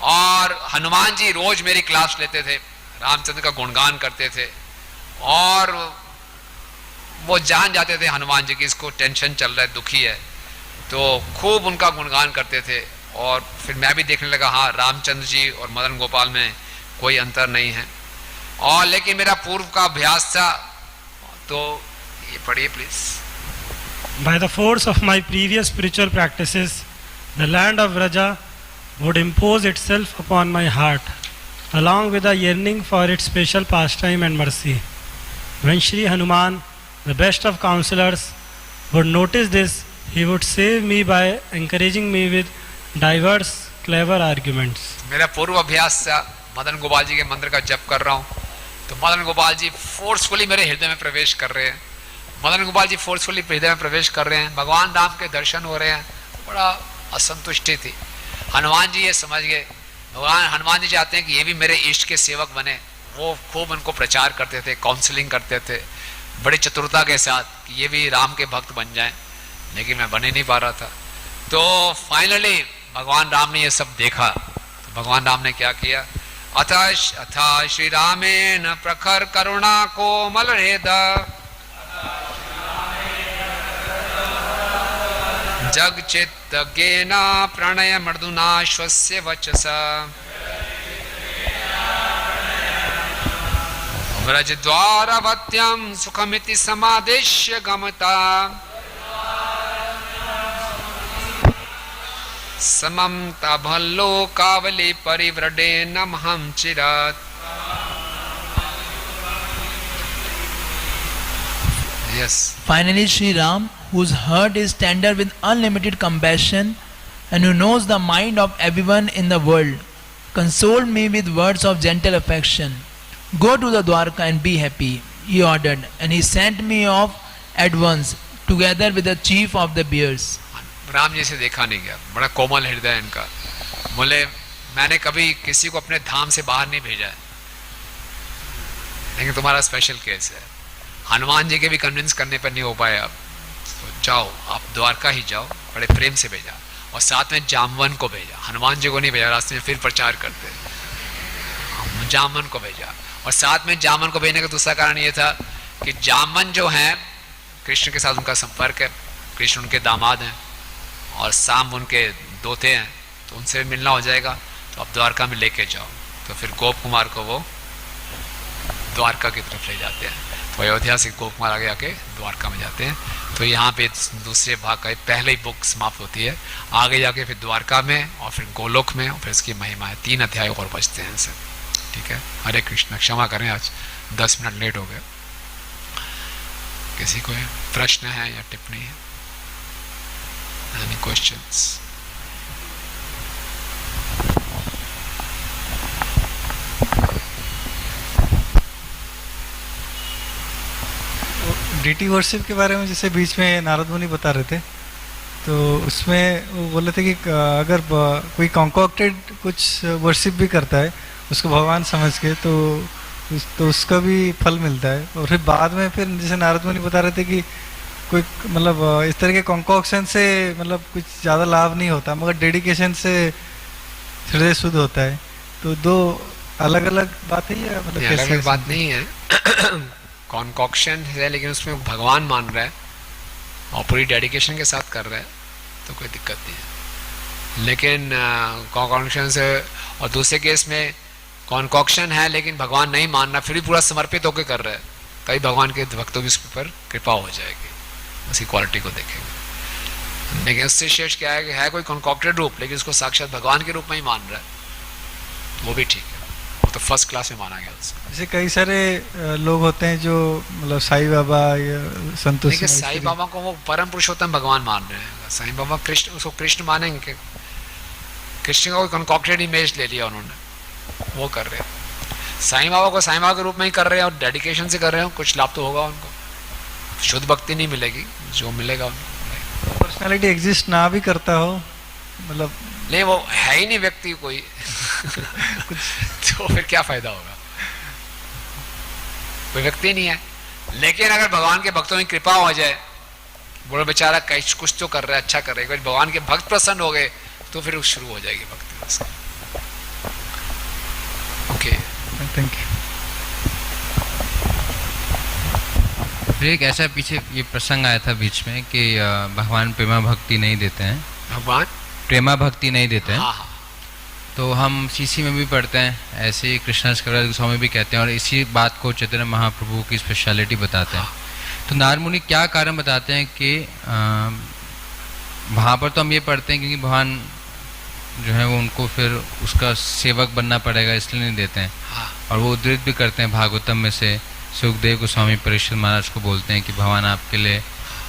और हनुमान जी रोज मेरी क्लास लेते थे, रामचंद्र का गुणगान करते थे और वो जान जाते थे हनुमान जी की इसको टेंशन चल रहा है, दुखी है, तो खूब उनका गुणगान करते थे। और फिर मैं भी देखने लगा हाँ रामचंद्र जी और मदन गोपाल में कोई अंतर नहीं है। और लेकिन मेरा पूर्व का अभ्यास था, तो ये पढ़िए please. By the force of my previous spiritual practices, the land of Vraja would impose itself upon my heart, along with a yearning for its special pastime and mercy. When Shri Hanuman, the best of counselors, would notice this, he would save me by encouraging me with diverse clever arguments. मेरा पूर्व अभ्यास था, मदन गोपाल जी के मंत्र का जप कर रहा हूँ तो मदन गोपाल जी फोर्सफुली मेरे हृदय में प्रवेश कर रहे हैं। मदन गोपाल जी फोर्सफुली हृदय में प्रवेश कर रहे हैं, भगवान राम के दर्शन हो रहे हैं, बड़ा असंतुष्टि थी। हनुमान जी ये समझ गए, भगवान हनुमान जी चाहते हैं कि ये भी मेरे इष्ट के सेवक बने। वो खूब उनको प्रचार करते थे, काउंसलिंग करते थे बड़ी चतुरता के साथ कि ये भी राम के भक्त बन जाएं, लेकिन मैं बने नहीं पा रहा था। तो फाइनली भगवान राम ने ये सब देखा, तो भगवान राम ने क्या किया, अथा श्री रामेण प्रखर करुणा कोमल हृदय जग चित्तज्ञेन प्रणय मृदुना श्वस्य वचसा व्रज द्वारवत्यं सुखमिति समादेश्य गमता समम तभल्लो Kavali परिव्रडे नमहं चिरात्। Yes. Finally, Sri Ram, whose heart is tender with unlimited compassion and who knows the mind of everyone in the world, consoled me with words of gentle affection. Go to the Dwarka and be happy, he ordered, and he sent me off at once, together with the chief of the bears. Ram ji से देखा नहीं गया, बड़ा कोमल हृदय इनका। बोले मैंने कभी किसी को अपने धाम से बाहर नहीं भेजा है, लेकिन तुम्हारा स्पेशल केस है। हनुमान जी के भी कन्विंस करने पर नहीं हो पाए आप, तो जाओ आप द्वारका ही जाओ, बड़े प्रेम से भेजा। और साथ में जामवन को भेजा, हनुमान जी को नहीं भेजा, रास्ते में फिर प्रचार करते, जामवन को भेजा। और साथ में जामवन को भेजने का दूसरा कारण ये था कि जामवन जो है कृष्ण के साथ उनका संपर्क है, कृष्ण उनके दामाद हैं और शाम उनके दोते हैं, तो उनसे भी मिलना हो जाएगा। तो अब द्वारका में लेके जाओ। तो फिर गोप कुमार को वो द्वारका की तरफ ले जाते हैं। तो अयोध्या से गोप कुमार आगे आके द्वारका में जाते हैं। तो यहाँ पे दूसरे भाग का पहले ही बुक समाप्त होती है, आगे जाके फिर द्वारका में और फिर गोलोक में और फिर इसकी महिमा है। 3 अध्याय और बचते हैं सर, ठीक है। हरे कृष्ण, क्षमा करें आज 10 मिनट लेट हो गए। किसी को प्रश्न है या टिप्पणी है? Any questions? डीटी वर्शिप के बारे में जैसे बीच में नारद मुनि बता रहे थे, तो उसमें वो बोले थे कि अगर कोई कॉन्कॉक्टेड कुछ वर्शिप भी करता है उसको भगवान समझ के, तो उसका भी फल मिलता है। और फिर बाद में फिर जैसे नारद मुनि बता रहे थे कि कोई मतलब इस तरह के कॉन्कॉक्शन से मतलब कुछ ज़्यादा लाभ नहीं होता, मगर डेडिकेशन से हृदय शुद्ध होता है। तो दो अलग अलग बात है या मतलब अलग अलग बात नहीं है। कॉन्कॉक्शन है लेकिन उसमें भगवान मान रहा है और पूरी डेडिकेशन के साथ कर रहा है तो कोई दिक्कत नहीं है। लेकिन कॉन्कॉक्शन से और दूसरे केस में कॉन्कॉक्शन है लेकिन भगवान नहीं मान रहा फिर भी पूरा समर्पित होकर कर रहा है, कई भगवान के भक्तों की उसके ऊपर कृपा हो जाएगी, उसकी क्वालिटी को देखेंगे। लेकिन उससे शेष क्या है कि है कोई कॉन्कॉक्टेड रूप लेकिन उसको साक्षात भगवान के रूप में ही मान रहा है, वो भी ठीक है, वो तो फर्स्ट क्लास में माना गया उसको। जैसे कई सारे लोग होते हैं जो मतलब साईं बाबा या संतोष देखिए साईं बाबा को वो परम पुरुषोत्तम भगवान मान रहे हैं, साईं बाबा कृष्ण, उसको कृष्ण मानेंगे, कृष्ण का कोई कॉन्कॉक्टेड इमेज ले लिया उन्होंने, वो कर रहे हैं। साईं बाबा को साईं बाबा के रूप में ही कर रहे हैं और डेडिकेशन से कर रहे हैं, कुछ लाभ तो होगा उनको, शुद्ध भक्ति नहीं मिलेगी, जो मिलेगा उनको। पर्सनालिटी एग्जिस्ट ना भी करता हो मतलब नहीं, वो है ही नहीं व्यक्ति कोई तो फिर क्या फायदा होगा, कोई व्यक्ति नहीं है। लेकिन अगर भगवान के भक्तों की कृपा हो जाए, बोलो बेचारा कुछ तो कर रहा है, अच्छा कर रहा है, भगवान के भक्त प्रसन्न हो गए तो फिर शुरू हो जाएगी भक्ति। Okay, thank you. फिर एक ऐसा पीछे ये प्रसंग आया था बीच में कि भगवान प्रेमा भक्ति नहीं देते हैं, भगवान प्रेमा भक्ति नहीं देते हैं। हाँ। तो हम सीसी में भी पढ़ते हैं, ऐसे ही कृष्णास कविराज गोस्वामी भी कहते हैं और इसी बात को चैतन्य महाप्रभु की स्पेशलिटी बताते हैं। तो नारद मुनि क्या कारण बताते हैं कि वहाँ पर तो हम ये पढ़ते हैं क्योंकि भगवान जो है वो उनको फिर उसका सेवक बनना पड़ेगा इसलिए नहीं देते हैं। और वो उद्धृत भी करते हैं भागवतम में से, सुखदेव गोस्वामी परीक्षित महाराज को बोलते हैं कि भगवान आपके लिए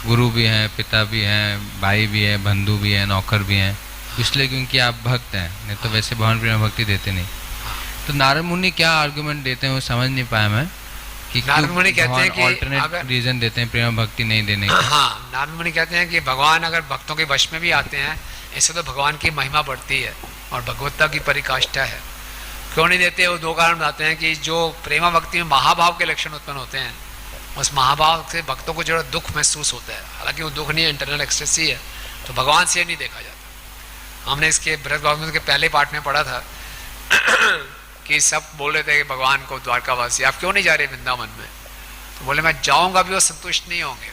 गुरु भी हैं, पिता भी हैं, भाई भी हैं, बंधु भी हैं, नौकर भी हैं, इसलिए क्योंकि आप भक्त हैं, नहीं तो वैसे भगवान प्रेम भक्ति देते नहीं। तो नारद मुनि क्या आर्गुमेंट देते हैं वो समझ नहीं पाया मैं कि नारद मुनि कहते हैं कि ऑल्टरनेट रीजन देते हैं प्रेम भक्ति नहीं देने का। हाँ, नारद मुनि कहते हैं कि भगवान अगर भक्तों के वश में भी आते हैं इससे तो भगवान की महिमा बढ़ती है और भगवत्ता की परिकाष्ठा है। क्यों नहीं देते, वो दो कारण बताते हैं कि जो प्रेमा भक्ति में महाभाव के लक्षण उत्पन्न होते हैं, उस महाभाव से भक्तों को जो दुख महसूस होता है, हालांकि वो दुख नहीं है, इंटरनल एक्सटेसी है, तो भगवान से नहीं देखा जाता। हमने इसके बृहद भागवत के पहले पार्ट में पढ़ा था कि सब बोल रहे थे कि भगवान को द्वारकावासी आप क्यों नहीं जा रहे वृंदावन में, तो बोले मैं जाऊंगा भी वो संतुष्ट नहीं होंगे,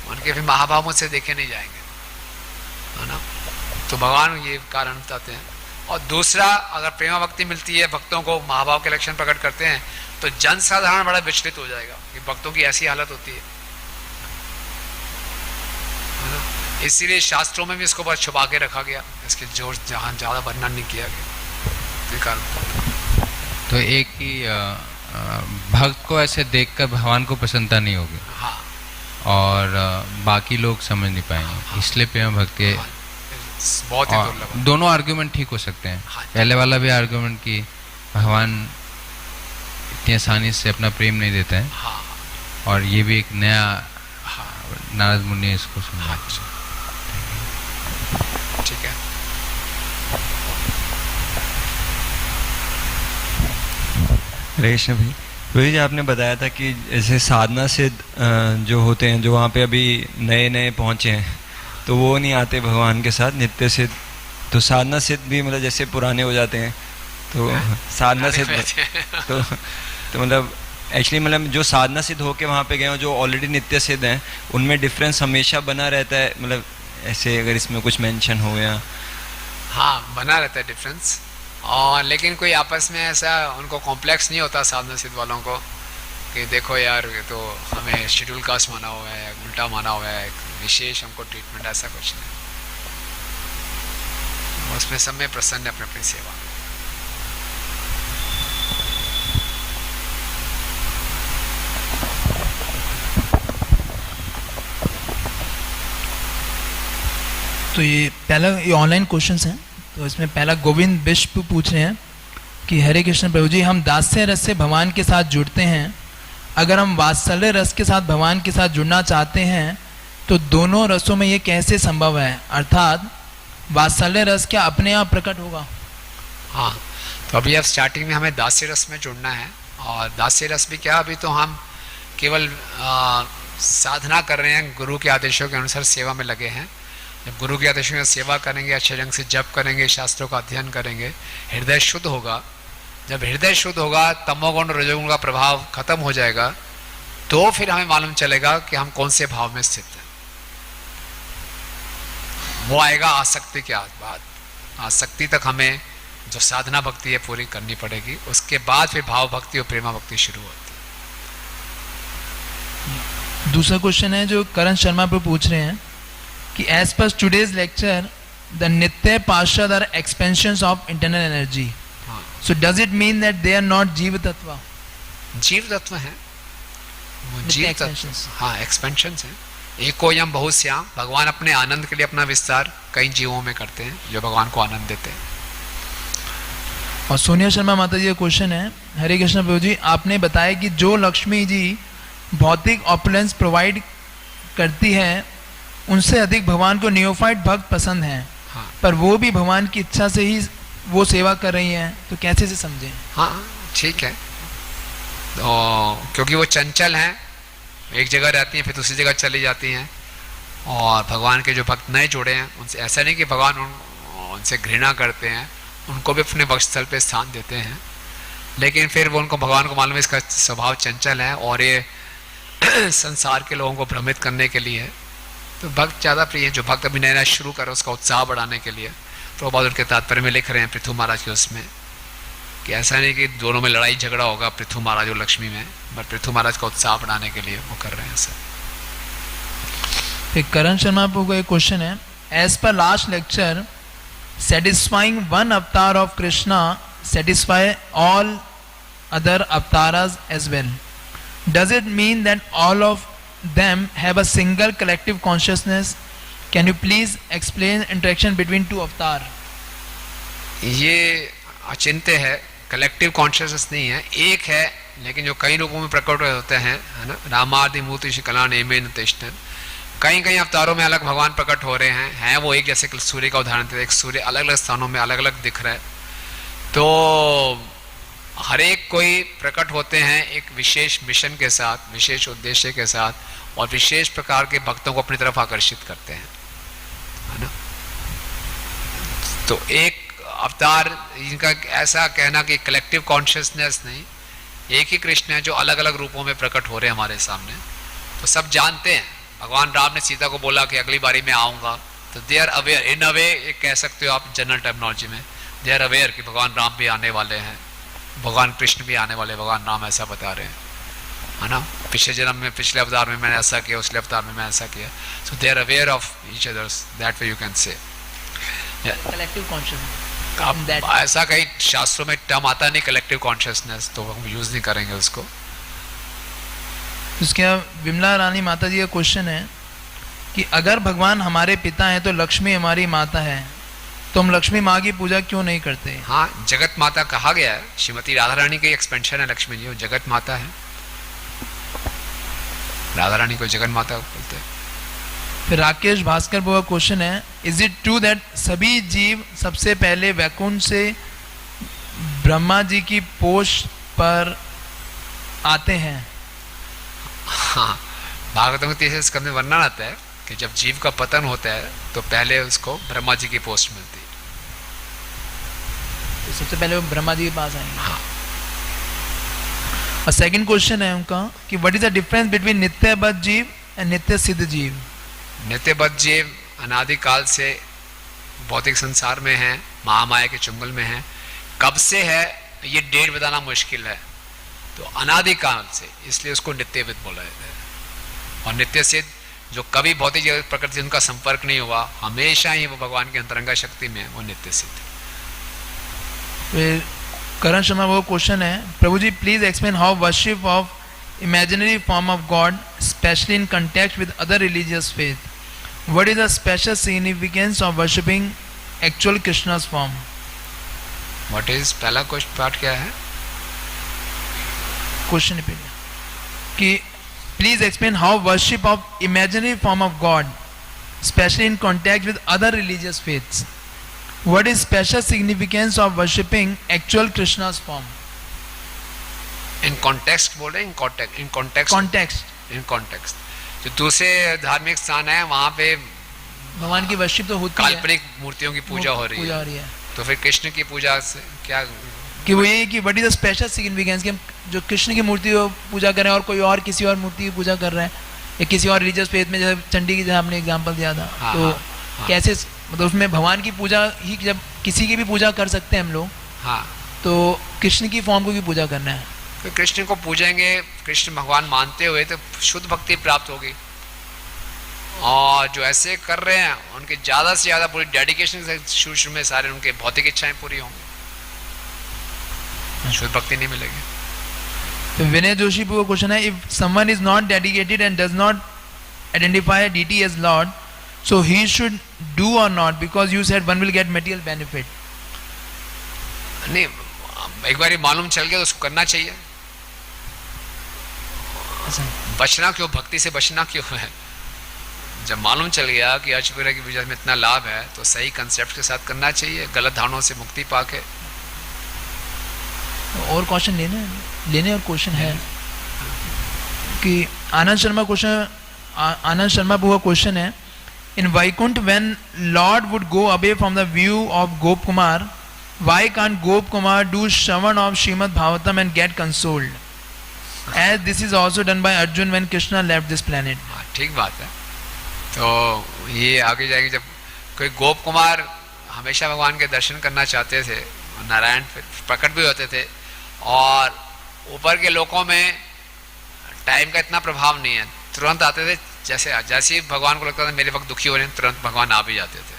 उनके भी महाभाव मुझसे देखे नहीं जाएंगे, है ना। तो भगवान ये कारण बताते हैं। और दूसरा, अगर प्रेमा भक्ति मिलती है, भक्तों को महाभाव के लक्षण प्रकट करते हैं, तो जन साधारण बड़ा विचलित हो जाएगा कि भक्तों की ऐसी हालत होती है ना। इसीलिए शास्त्रों में भी इसको बहुत छुपा के रखा गया, इसके जोर जहां ज्यादा वर्णन नहीं किया गया। तो एक ही भक्त को ऐसे देखकर भगवान को प्रसन्नता नहीं होगी। हाँ। और बाकी लोग समझ नहीं पाएंगे, इसलिए प्रेम भक्ति बहुत ही दुर्लभ। दोनों आर्गुमेंट ठीक हो सकते हैं। पहले वाला भी आर्गुमेंट कि भगवान इतनी आसानी से अपना प्रेम नहीं देते हैं, और ये भी एक नया नारद मुनि ने इसको सुना। ठीक है। कृष्ण भाई, वही जो आपने बताया था कि जैसे साधना से जो होते हैं, जो वहाँ पे अभी नए नए पहुँचे हैं, तो वो नहीं आते भगवान के साथ नित्य सिद्ध, तो साधना सिद्ध भी मतलब जैसे पुराने हो जाते हैं, तो साधना सिद्ध तो मतलब एक्चुअली मतलब जो साधना सिद्ध होके वहाँ पे गए हो, जो ऑलरेडी नित्य सिद्ध हैं, उनमें डिफरेंस हमेशा बना रहता है, मतलब ऐसे अगर इसमें कुछ मेंशन हो या? हाँ, बना रहता है डिफरेंस, और लेकिन कोई आपस में ऐसा उनको कॉम्प्लेक्स नहीं होता साधना सिद्ध वालों को कि देखो यार ये तो हमें शेड्यूल कास्ट माना हुआ है, उल्टा माना हुआ है, विशेष हमको ट्रीटमेंट, ऐसा कुछ नहीं। उसमें सब में प्रसन्न अपने अपनी सेवा। तो ये पहला ये ऑनलाइन क्वेश्चंस हैं, तो इसमें पहला गोविंद बिष्प पूछ रहे हैं कि हरे कृष्ण प्रभु जी, हम दास्य रस से भगवान के साथ जुड़ते हैं, अगर हम वात्सल्य रस के साथ भगवान के साथ जुड़ना चाहते हैं तो दोनों रसों में ये कैसे संभव है, अर्थात वात्सल्य रस क्या अपने आप प्रकट होगा? हाँ, तो अभी अब स्टार्टिंग में हमें दास्य रस में जुड़ना है, और दास्य रस भी क्या, अभी तो हम केवल साधना कर रहे हैं, गुरु के आदेशों के अनुसार सेवा में लगे हैं। जब गुरु के आदेशों की सेवा करेंगे, अच्छे ढंग से जप करेंगे, शास्त्रों का अध्ययन करेंगे, हृदय शुद्ध होगा। जब हृदय शुद्ध होगा, तमोगुण रजोगुण का प्रभाव खत्म हो जाएगा, तो फिर हमें मालूम चलेगा कि हम कौन से भाव में स्थित हैं। वो आएगा आसक्ति के बाद। आसक्ति तक हमें जो साधना भक्ति है पूरी करनी पड़ेगी, उसके बाद फिर भाव भक्ति और प्रेमा भक्ति शुरू होती है। दूसरा क्वेश्चन है जो करण शर्मा पे पूछ रहे हैं कि as per today's lecture the नित्य पार्षद are expansions of internal energy, so does it mean that they are not जीव तत्व? जीव तत्व है वो, जीव तत्व, हाँ एक्सपेंशंस हैं। एको यम बहुश्याम, भगवान अपने आनंद के लिए अपना विस्तार कई जीवों में करते हैं जो भगवान को आनंद देते हैं। और सोनिया शर्मा माता जी का क्वेश्चन है, हरे कृष्ण प्रभु जी, आपने बताया कि जो लक्ष्मी जी भौतिक ऑपुलेंस प्रोवाइड करती है उनसे अधिक भगवान को नियोफाइट भक्त पसंद हैं, हाँ। पर वो भी भगवान की इच्छा से ही वो सेवा कर रही हैं, तो कैसे से समझें? हाँ ठीक है, तो क्योंकि वो चंचल हैं, एक जगह रहती हैं फिर दूसरी जगह चली जाती हैं, और भगवान के जो भक्त नए जुड़े हैं उनसे ऐसा नहीं कि भगवान उनसे घृणा करते हैं, उनको भी अपने वक्षस्थल पे स्थान देते हैं, लेकिन फिर वो उनको भगवान को मालूम है इसका स्वभाव चंचल है और ये संसार के लोगों को भ्रमित करने के लिए, तो भक्त ज़्यादा प्रिय हैं। जो भक्त अभी नया शुरू करे उसका उत्साह बढ़ाने के लिए, तो बाद उनके तात्पर्य में लिख रहे हैं पृथु महाराज के उसमें कि ऐसा नहीं कि दोनों में लड़ाई झगड़ा होगा पृथु महाराज और लक्ष्मी में, बट पृथु महाराज का उत्साह बढ़ाने के लिए वो कर रहे हैं सर। फिर करण शर्मा को एक क्वेश्चन है, as per last lecture satisfying one avatar of Krishna satisfy all other avatars as well. Does it mean that all of them have a single collective consciousness? Can you please explain interaction between two avatar? ये अचिंत्य है, collective consciousness नहीं है, एक है लेकिन जो कई रूपों में प्रकट होते हैं, है ना, रामादि मूर्ति शिकला नेमेन तिष्ठन, कई कई अवतारों में अलग भगवान प्रकट हो रहे हैं वो एक, जैसे सूर्य का उदाहरण देते, एक सूर्य अलग अलग स्थानों में अलग अलग दिख रहा है, तो हर एक कोई प्रकट होते हैं एक विशेष मिशन के साथ, विशेष उद्देश्य के साथ, और विशेष प्रकार के भक्तों को अपनी तरफ आकर्षित करते हैं, है ना। तो एक अवतार, इनका ऐसा कहना कि कलेक्टिव कॉन्शियसनेस नहीं, एक ही कृष्ण है जो अलग अलग रूपों में प्रकट हो रहे हैं हमारे सामने, तो सब जानते हैं। भगवान राम ने सीता को बोला कि अगली बारी मैं आऊँगा, तो दे आर अवेयर, इन अ वे एक कह सकते हो आप जनरल टर्मिनोलॉजी में, दे आर अवेयर कि भगवान राम भी आने वाले हैं, भगवान कृष्ण भी आने वाले, भगवान राम ऐसा बता रहे हैं, है ना, पिछले जन्म में पिछले अवतार में मैंने ऐसा किया, उसले अवतार में मैं ऐसा किया, so they are aware of each others, that way you can say collective consciousness. ऐसा कई शास्त्रों में टर्म आता नहीं कलेक्टिव कॉन्शियसनेस, तो हम यूज नहीं करेंगे उसको। उसके बाद विमला रानी माता जी का क्वेश्चन है कि अगर भगवान हमारे पिता हैं तो लक्ष्मी हमारी माता है, तो हम लक्ष्मी माँ की पूजा क्यों नहीं करते? हाँ, जगत माता कहा गया है, श्रीमती राधा रानी की एक्सपेंशन है लक्ष्मी जी, वो जगत माता है, राधा रानी को जगत माता बोलते हैं। फिर राकेश भास्कर का क्वेश्चन है, इज इट ट्रू दैट सभी जीव सबसे पहले वैकुंठ से ब्रह्मा जी की पोष पर आते हैं? हाँ, भागवतम के तीसरे स्कंद में वर्णन आता है कि जब जीव का पतन होता है तो पहले उसको ब्रह्मा जी की पोस्ट मिलती है, तो सबसे पहले वो ब्रह्मा जी के पास आएंगे। हाँ। और सेकंड क्वेश्चन है उनका कि what is the difference between नित्यबद्ध जीव एंड नित्य सिद्ध जीव? नित्यबद्ध जीव अनादिकाल से भौतिक संसार में है, महामाया के चुंगल में है, कब से है ये डेट बताना मुश्किल है, तो अनादिकाल से, इसलिए उसको नित्यविद बोला जाता है। और नित्य सिद्ध जो कभी भौतिक जगत प्रकृति से उनका संपर्क नहीं हुआ, हमेशा ही वो भगवान की अंतरंगा शक्ति में है, वो नित्य सिद्ध। फिर करण शर्मा वो क्वेश्चन है, प्रभु जी please explain how worship of imaginary form of God, especially in contact with other religious faith. What is the special significance of worshipping actual Krishna's form? What is पहला क्वेश्चन पार्ट क्या है? Question पे कि please explain how worship of imaginary form of God, especially in contact with other religious faiths. What is special significance of worshipping actual Krishna's form? In context बोल रहे हैं, in context जो दूसरे धार्मिक स्थान है वहाँ पे भगवान की वर्शिप तो होती है, काल्पनिक मूर्तियों की पूजा हो रही है, तो फिर कृष्ण की पूजा से क्या कि वो ये कि what is the special significance कि हम जो कृष्ण की मूर्ति को पूजा कर रहे हैं और कोई और किसी और मूर्ति की पूजा कर रहे हैं, या किसी और रिलीजियस फेथ में, जैसे चंडी की जहाँ आपने एग्जांपल दिया था, हाँ, तो हाँ। कैसे मतलब उसमें भगवान की पूजा ही, जब किसी की भी पूजा कर सकते हैं हम लोग, हाँ, तो कृष्ण की फॉर्म को भी पूजा करना है। तो कृष्ण को पूजेंगे, कृष्ण भगवान मानते हुए, तो शुद्ध भक्ति प्राप्त होगी। और जो ऐसे कर रहे हैं उनके ज़्यादा से ज़्यादा पूरी डेडिकेशन से शुरू में सारे उनके भौतिक इच्छाएं पूरी होंगी, शुद्ध भक्ति नहीं मिलेगी। तो विनय जोशी को क्वेश्चन है, if someone is not dedicated and does not identify deity as lord, so he should do or not, because you said one will get material benefit. नहीं, एक बार मालूम चल गया तो उसको करना चाहिए। बचना क्यों, भक्ति से बचना क्यों है? जब मालूम चल गया कि अष्टविग्रह की पूजा में इतना लाभ है, तो सही कंसेप्ट के साथ करना चाहिए, गलत धारणाओं से मुक्ति पाके। और क्वेश्चन लेने और क्वेश्चन है कि आनंद शर्मा बुआ क्वेश्चन है, in Vaikuntha when lord would go away from the view of Gop Kumar, why can't Gop Kumar do Shravan of Srimad Bhagavatam and get consoled, as this is also done by Arjun when Krishna left this planet? ठीक बात है। तो ये आगे जाएंगे, जब कोई गोप कुमार हमेशा भगवान के दर्शन करना चाहते थे, नारायण प्रकट भी होते थे, और ऊपर के लोकों में टाइम का इतना प्रभाव नहीं है, तुरंत आते थे। जैसे ही भगवान को लगता था मेरे वक्त दुखी हो रहे हैं, तुरंत भगवान आ भी जाते थे।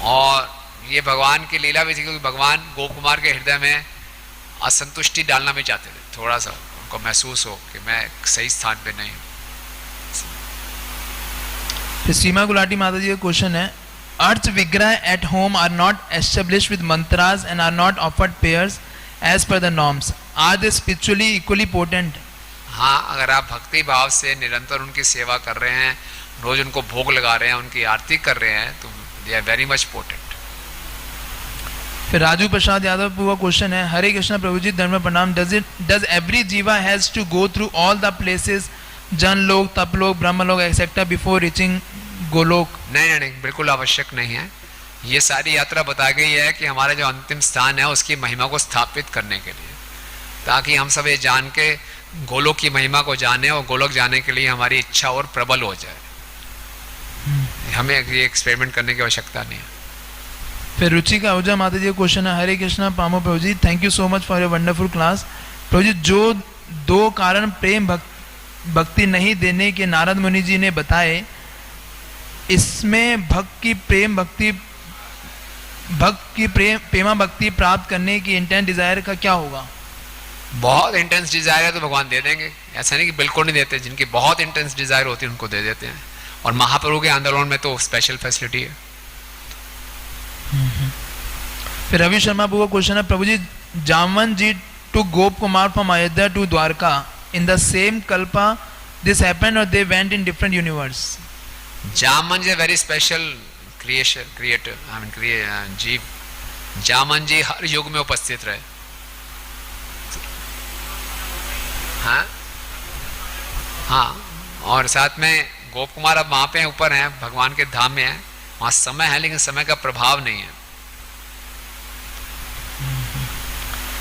और ये भगवान की लीला भी थी, क्योंकि भगवान गोप कुमार के हृदय में असंतुष्टि डालना भी चाहते थे, थोड़ा सा उनको महसूस हो कि मैं सही स्थान पे नहीं हूँ। फिर सीमा गुलाटी माता जी का क्वेश्चन है, अर्थ विग्रह at home are not established with mantras and are not offered prayers as per the norms, are they spiritually equally potent? हाँ, अगर आप भक्ति भाव से निरंतर उनकी सेवा कर रहे हैं, रोज उनको भोग लगा रहे हैं, उनकी आरती कर रहे हैं, तो they are very much potent. फिर राजू प्रसाद यादव का क्वेश्चन है, हरे कृष्णा प्रभु जी, धर्म प्रणाम, डज एवरी जीवा has to go through all the places, जन लोग, तप लोग, ब्रह्म लोग एक्सेट्रा, बिफोर रीचिंग गोलोक? नहीं, बिल्कुल आवश्यक नहीं है। ये सारी यात्रा बता गई है कि हमारा जो अंतिम स्थान है उसकी महिमा को स्थापित करने के लिए, ताकि हम सब ये जान के गोलोक की महिमा को जाने, और गोलोक जाने के लिए हमारी इच्छा और प्रबल हो जाए। हमें ये एक्सपेरिमेंट करने की आवश्यकता नहीं है। फिर रुचि का आहूजा माता जी का क्वेश्चन है, हरे कृष्णा पामो प्रभु जी, thank you so much for your wonderful class. प्रभु जी, जो दो कारण प्रेम भक्ति नहीं देने के नारद मुनि जी ने बताए, इसमें भक्त की प्रेमा भक्ति प्राप्त करने की इंटेंट डिजायर का क्या होगा? बहुत इंटेंस डिजायर है तो भगवान दे देंगे, ऐसा नहीं कि बिल्कुल नहीं देते। जिनकी बहुत इंटेंस डिजायर होती है उनको दे देते हैं, और महाप्रभु के आंदोलन में तो स्पेशल फैसिलिटी है। फिर रवि शर्मा बुआ क्वेश्चन है, प्रभु जी, Jamvan ji to Gop Kumar from Ayodhya to Dwarka in the same kalpa, this happened or they went in different universe? Jaman ji very special creator, जीव। जामन जी हर युग में उपस्थित रहे। हाँ, और साथ में गोप कुमार अब वहां पे ऊपर हैं, भगवान के धाम में हैं, वहां समय है लेकिन समय का प्रभाव नहीं है।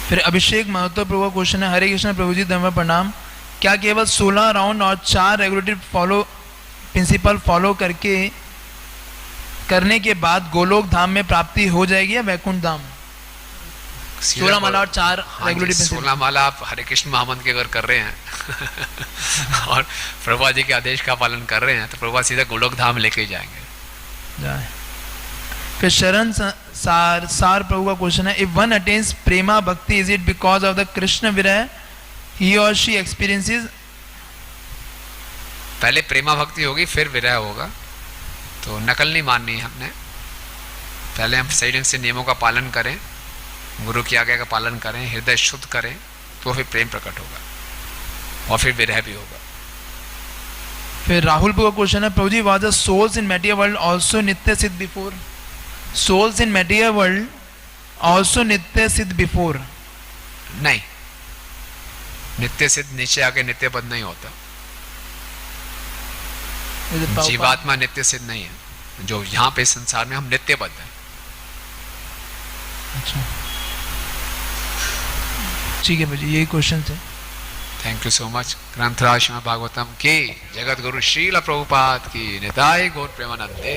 फिर अभिषेक महतो प्रभु का क्वेश्चन है, हरे कृष्ण प्रभु जी, धर्म प्रणाम, क्या केवल 16 राउंड और 4 रेगुलेटरी प्रिंसिपल फॉलो करने के बाद गोलोक धाम में प्राप्ति हो जाएगी या वैकुंठ धाम? 16 माला और 4 रेगुलेटरी प्रिंसिपल। 16 माला आप हरे कृष्ण महामंत्र के अगर कर रहे हैं और प्रभुपाद जी के आदेश का पालन कर रहे हैं, तो प्रभुपाद सीधा गोलोक धाम लेके जाएंगे। फिर शरण सार प्रभु का क्वेश्चन है, इफ वन अटेन्स प्रेमा भक्ति, is it because of the Krishna विरह ही और शी एक्सपीरियंसेस? पहले प्रेमा भक्ति होगी फिर विरह होगा, तो नकल नहीं माननी है हमने। पहले हम सही ढंग से नियमों का पालन करें, गुरु की आज्ञा का पालन करें, हृदय शुद्ध करें, तो फिर प्रेम प्रकट होगा और फिर विरह भी होगा। फिर राहुल का क्वेश्चन है, प्रभु जी, was the souls in material world also nitya siddha before? Souls in material world also nitya siddha before? नहीं, नित्य सिद्ध नीचे आके नित्य पद नहीं होता। जीवात्मा नित्य सिद्ध नहीं है, जो यहाँ पे संसार में हम नित्य पद है। अच्छा। ठीक है भाई, यही क्वेश्चन थे। Thank you so much. ग्रंथराज श्रीमद् भागवतम की, जगत गुरु श्रील प्रभुपाद की, निताय गौर प्रेमानंदे।